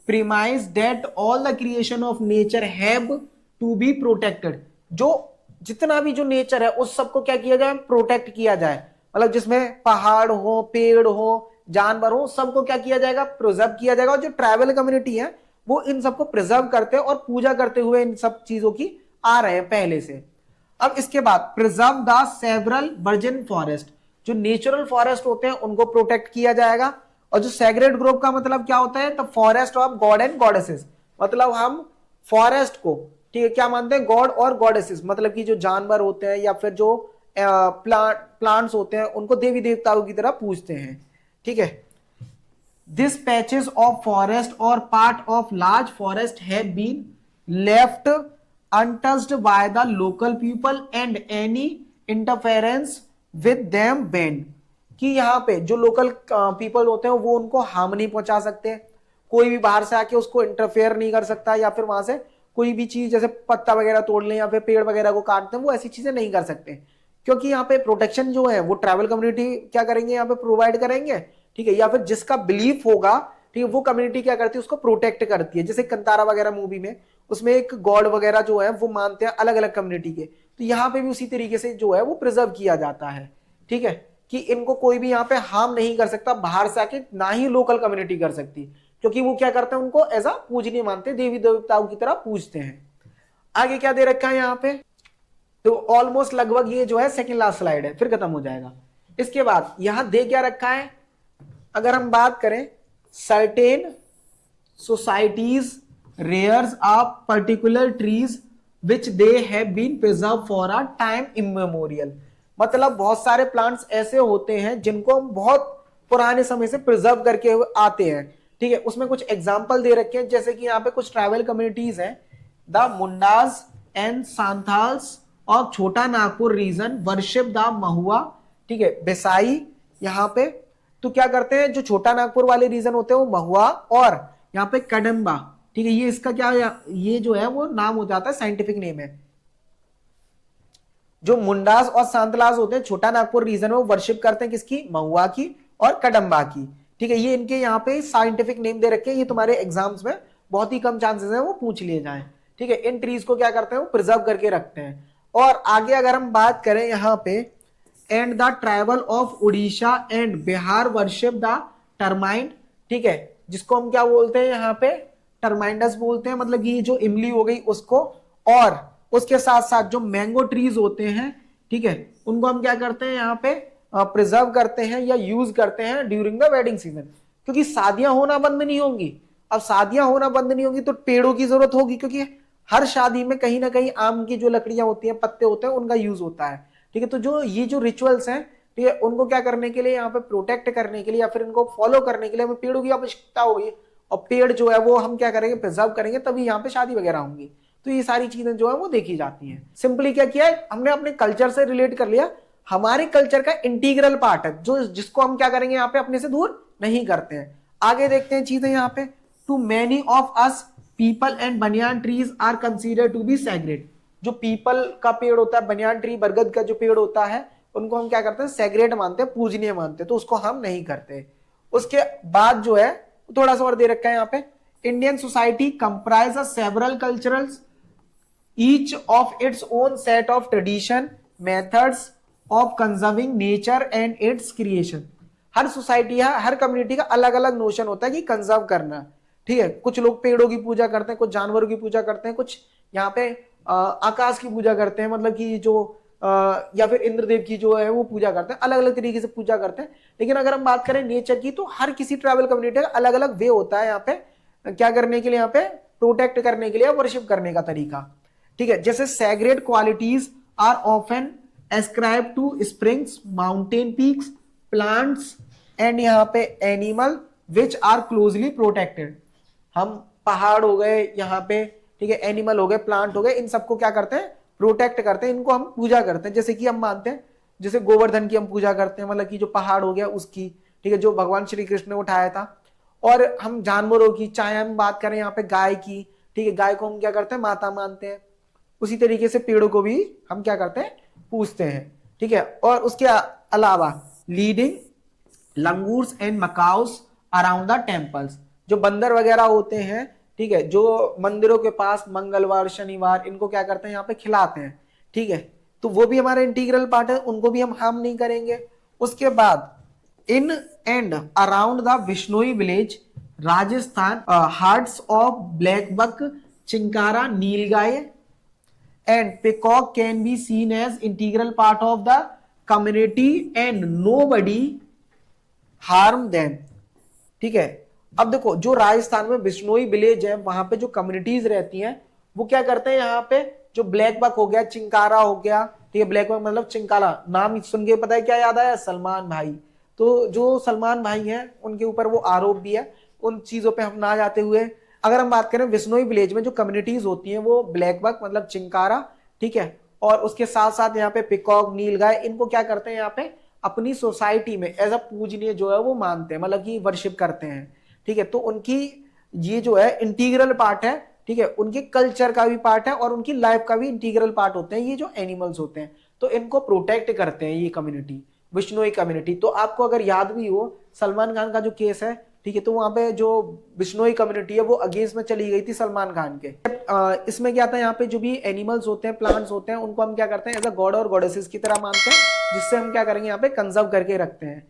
premise that all the creation of nature have to be protected। जो जितना भी जो नेचर है उस सबको क्या किया जाए, प्रोटेक्ट किया जाए। मतलब जिसमें पहाड़ हो, पेड़ हो, जानवर हो, सबको क्या किया जाएगा, प्रिजर्व किया जाएगा। और जो ट्राइबल कम्युनिटी है वो इन सबको प्रिजर्व करते हैं और पूजा करते हुए इन सब चीजों की आ रहे हैं पहले से। अब इसके बाद preserve the several virgin forest, जो नेचुरल फॉरेस्ट होते हैं उनको प्रोटेक्ट किया जाएगा। और जो सैग्रेड ग्रुप का मतलब क्या होता है, the forest of God and goddesses, मतलब हम फॉरेस्ट को, ठीक है, क्या मानते हैं, गॉड और गॉडेसेस, मतलब कि जो जानवर होते हैं या फिर जो प्लांट्स होते हैं उनको देवी देवताओं की तरह पूजते हैं। ठीक है, this patches of forest or part of large forest have been left untouched by the local people and any interference with them ban, कि यहाँ पे जो लोकल पीपल होते हैं वो उनको हार्म नहीं पहुंचा सकते, कोई भी बाहर से आके उसको इंटरफेयर नहीं कर सकता, या फिर वहां से कोई भी चीज जैसे पत्ता वगैरह तोड़ लें या फिर पेड़ वगैरह को काटते हैं, वो ऐसी चीजें नहीं कर सकते, क्योंकि यहाँ पे प्रोटेक्शन जो है वो ट्राइबल कम्युनिटी क्या करेंगे, यहाँ पे प्रोवाइड करेंगे। ठीक है, या फिर जिसका बिलीफ होगा, ठीक है, वो कम्युनिटी क्या करती है, उसको प्रोटेक्ट करती है। जैसे कंतारा वगैरह मूवी में उसमें एक गॉड वगैरह जो है वो मानते हैं अलग अलग कम्युनिटी के, तो यहाँ पे भी उसी तरीके से जो है वो प्रिजर्व किया जाता है। ठीक है, कि इनको कोई भी यहाँ पे हार्म नहीं कर सकता बाहर से आके, ना ही लोकल कम्युनिटी कर सकती, क्योंकि वो क्या करते हैं, उनको एज अ पूजनीय मानते हैं, देवी देवताओं की तरह पूजते हैं। आगे क्या दे रखा है यहाँ पे, तो ऑलमोस्ट लगभग ये जो है सेकंड लास्ट स्लाइड है, फिर खत्म हो जाएगा। इसके बाद यहां दे क्या रखा है, अगर हम बात करें, certain societies rears of particular trees which they have been preserve for a time immemorial, मतलब बहुत सारे प्लांट्स ऐसे होते हैं जिनको हम बहुत पुराने समय से प्रिजर्व करके आते हैं। ठीक है, उसमें कुछ एग्जाम्पल दे रखे हैं, जैसे कि यहाँ पे कुछ ट्राइबल कम्युनिटीज हैं, द मुंडास एंड सांथाल्स और छोटा नागपुर रीजन वर्शिप द महुआ। ठीक है, बेसाई यहाँ पे, तो क्या करते हैं, जो छोटा नागपुर वाले रीजन होते हैं वो महुआ और यहाँ पे कदम्बा। ठीक है, ये इसका क्या, ये जो है वो नाम हो जाता है, साइंटिफिक नेम है। जो मुंडास और सांतलास होते हैं छोटा नागपुर रीजन में, वो वर्शिप करते हैं किसकी, महुआ की और कदम्बा की। ठीक है, ये इनके यहाँ पे साइंटिफिक नेम दे रखे हैं, ये तुम्हारे एग्जाम्स में बहुत ही कम चांसेस है वो पूछ लिए जाएं। ठीक है, इन ट्रीज को क्या करते हैं वो प्रिजर्व करके रखते हैं। और आगे अगर हम बात करें यहाँ पे, and the tribal of Orissa and Bihar worship the टर्माइन, ठीक है, जिसको हम क्या बोलते हैं यहाँ पे टर्माइंडस बोलते हैं, मतलब कि जो इमली हो गई उसको, और उसके साथ साथ जो मैंगो ट्रीज होते हैं, ठीक है, उनको हम क्या करते हैं यहाँ पे प्रिजर्व करते हैं या यूज करते हैं ड्यूरिंग द वेडिंग सीजन, क्योंकि शादियां होना बंद नहीं होंगी। अब शादियां होना बंद नहीं होंगी तो पेड़ों की जरूरत होगी, क्योंकि हर शादी में कहीं ना कहीं आम की जो लकड़ियां होती हैं, पत्ते होते हैं, उनका यूज होता है। ठीक है, तो जो ये जो रिचुअल्स हैं, ठीक है, उनको क्या करने के लिए, यहाँ पे प्रोटेक्ट करने के लिए या फिर इनको फॉलो करने के लिए हमें पेड़ों की आवश्यकता होगी, और पेड़ जो है वो हम क्या करेंगे प्रिजर्व करेंगे, तभी यहाँ पे शादी वगैरह होंगी। तो ये सारी चीजें जो है वो देखी जाती हैं। सिंपली क्या किया है हमने अपने कल्चर से रिलेट कर लिया, हमारे कल्चर का इंटीग्रल पार्ट है, जो जिसको हम क्या करेंगे यहाँ पे अपने से दूर नहीं करते हैं। आगे देखते हैं चीजें यहाँ पे, to many of us peepal and banyan trees are consider to be sacred. जो पीपल का पेड़ होता है, बनियान ट्री बरगद का जो पेड़ होता है, उनको हम क्या करते हैं सैग्रेड मानते हैं, पूजनीय मानते हैं, तो उसको हम नहीं करते। उसके बाद जो है थोड़ा सा और दे रखा है यहाँ पे, Indian society comprise several culturals each of its own set of tradition methods of conserving nature and it's creation. Her society है, हर कम्युनिटी का अलग अलग नोशन होता है कि कंजर्व करना। ठीक है, कुछ लोग पेड़ों की पूजा करते हैं, कुछ जानवरों की पूजा करते हैं, कुछ यहाँ पे आकाश की पूजा करते हैं, मतलब कि जो या फिर इंद्रदेव की जो है वो पूजा करते हैं, अलग अलग तरीके से पूजा करते हैं। लेकिन अगर हम बात करें नेचर की, तो हर किसी ट्राइबल कम्युनिटी का अलग अलग वे होता है यहाँ पे क्या करने के लिए, यहाँ पे प्रोटेक्ट करने के लिए, वर्शिप करने का तरीका। ठीक है, जैसे sacred qualities are often ascribe to springs, mountain peaks, plants and यहाँ पे animal which are closely protected. हम पहाड़ हो गए यहाँ पे, ठीक है, एनिमल हो गए, प्लांट हो गए, इन सबको क्या करते हैं प्रोटेक्ट करते हैं, इनको हम पूजा करते हैं। जैसे कि हम मानते हैं, जैसे गोवर्धन की हम पूजा करते हैं, मतलब कि जो पहाड़ हो गया उसकी, ठीक है, जो भगवान श्री कृष्ण ने उठाया था। और हम जानवरों की, चाहे हम बात करें यहाँ पे गाय की, ठीक है, गाय को हम क्या करते हैं माता मानते हैं। उसी तरीके से पेड़ों को भी हम क्या करते हैं पूजते हैं। ठीक है, और उसके अलावा leading langurs and macaws around the temples, जो बंदर वगैरह होते हैं, ठीक है, जो मंदिरों के पास मंगलवार शनिवार इनको क्या करते हैं यहाँ पे खिलाते हैं। ठीक है, तो वो भी हमारा इंटीग्रल पार्ट है, उनको भी हम हार्म नहीं करेंगे। उसके बाद in and around the Bishnoi village Rajasthan herds of blackbuck, chinkara, nilgai and peacock can be seen as integral part of the community and nobody harm them. ठीक है, अब देखो जो राजस्थान में बिश्नोई विलेज है, वहां पे जो कम्युनिटीज रहती हैं वो क्या करते हैं, यहाँ पे जो ब्लैक बक हो गया, चिंकारा हो गया, ठीक है, ब्लैक बक मतलब चिंकारा, नाम सुन के पता है क्या याद आया, सलमान भाई। तो जो सलमान भाई हैं उनके ऊपर वो आरोप भी है, उन चीजों पे हम ना जाते हुए अगर हम बात करें बिश्नोई विलेज में जो कम्युनिटीज होती हैं वो ब्लैक बक मतलब चिंकारा, ठीक है, और उसके साथ साथ यहाँ पे पिकॉक, नीलगाय, इनको क्या करते हैं यहाँ पे अपनी सोसाइटी में एज अ पूजनीय जो है वो मानते हैं, मतलब कि वर्शिप करते हैं। ठीक है, तो उनकी ये जो है इंटीग्रल पार्ट है। ठीक है, उनके कल्चर का भी पार्ट है और उनकी लाइफ का भी इंटीग्रल पार्ट होते हैं ये जो एनिमल्स होते हैं, तो इनको प्रोटेक्ट करते हैं ये कम्युनिटी, बिश्नोई कम्युनिटी। तो आपको अगर याद भी हो सलमान खान का जो केस है, ठीक है, तो वहां पे जो बिश्नोई कम्युनिटी है वो अगेंस्ट में चली गई थी सलमान खान के। इसमें क्या था, यहाँ पे जो भी एनिमल्स होते हैं, प्लांट्स होते हैं, उनको हम क्या करते हैं एज अ गॉड और गॉडेसेस की तरह मानते हैं, जिससे हम क्या करेंगे यहाँ पे कंजर्व करके रखते हैं।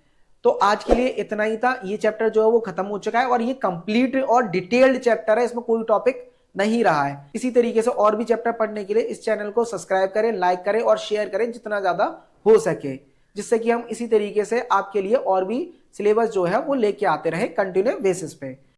तो आज के लिए इतना ही था, ये चैप्टर जो है वो खत्म हो चुका है और ये कंप्लीट और डिटेल्ड चैप्टर है, इसमें कोई टॉपिक नहीं रहा है। इसी तरीके से और भी चैप्टर पढ़ने के लिए इस चैनल को सब्सक्राइब करें, लाइक करें और शेयर करें जितना ज्यादा हो सके, जिससे कि हम इसी तरीके से आपके लिए और भी सिलेबस जो है वो लेके आते रहे कंटिन्यू बेसिस पे।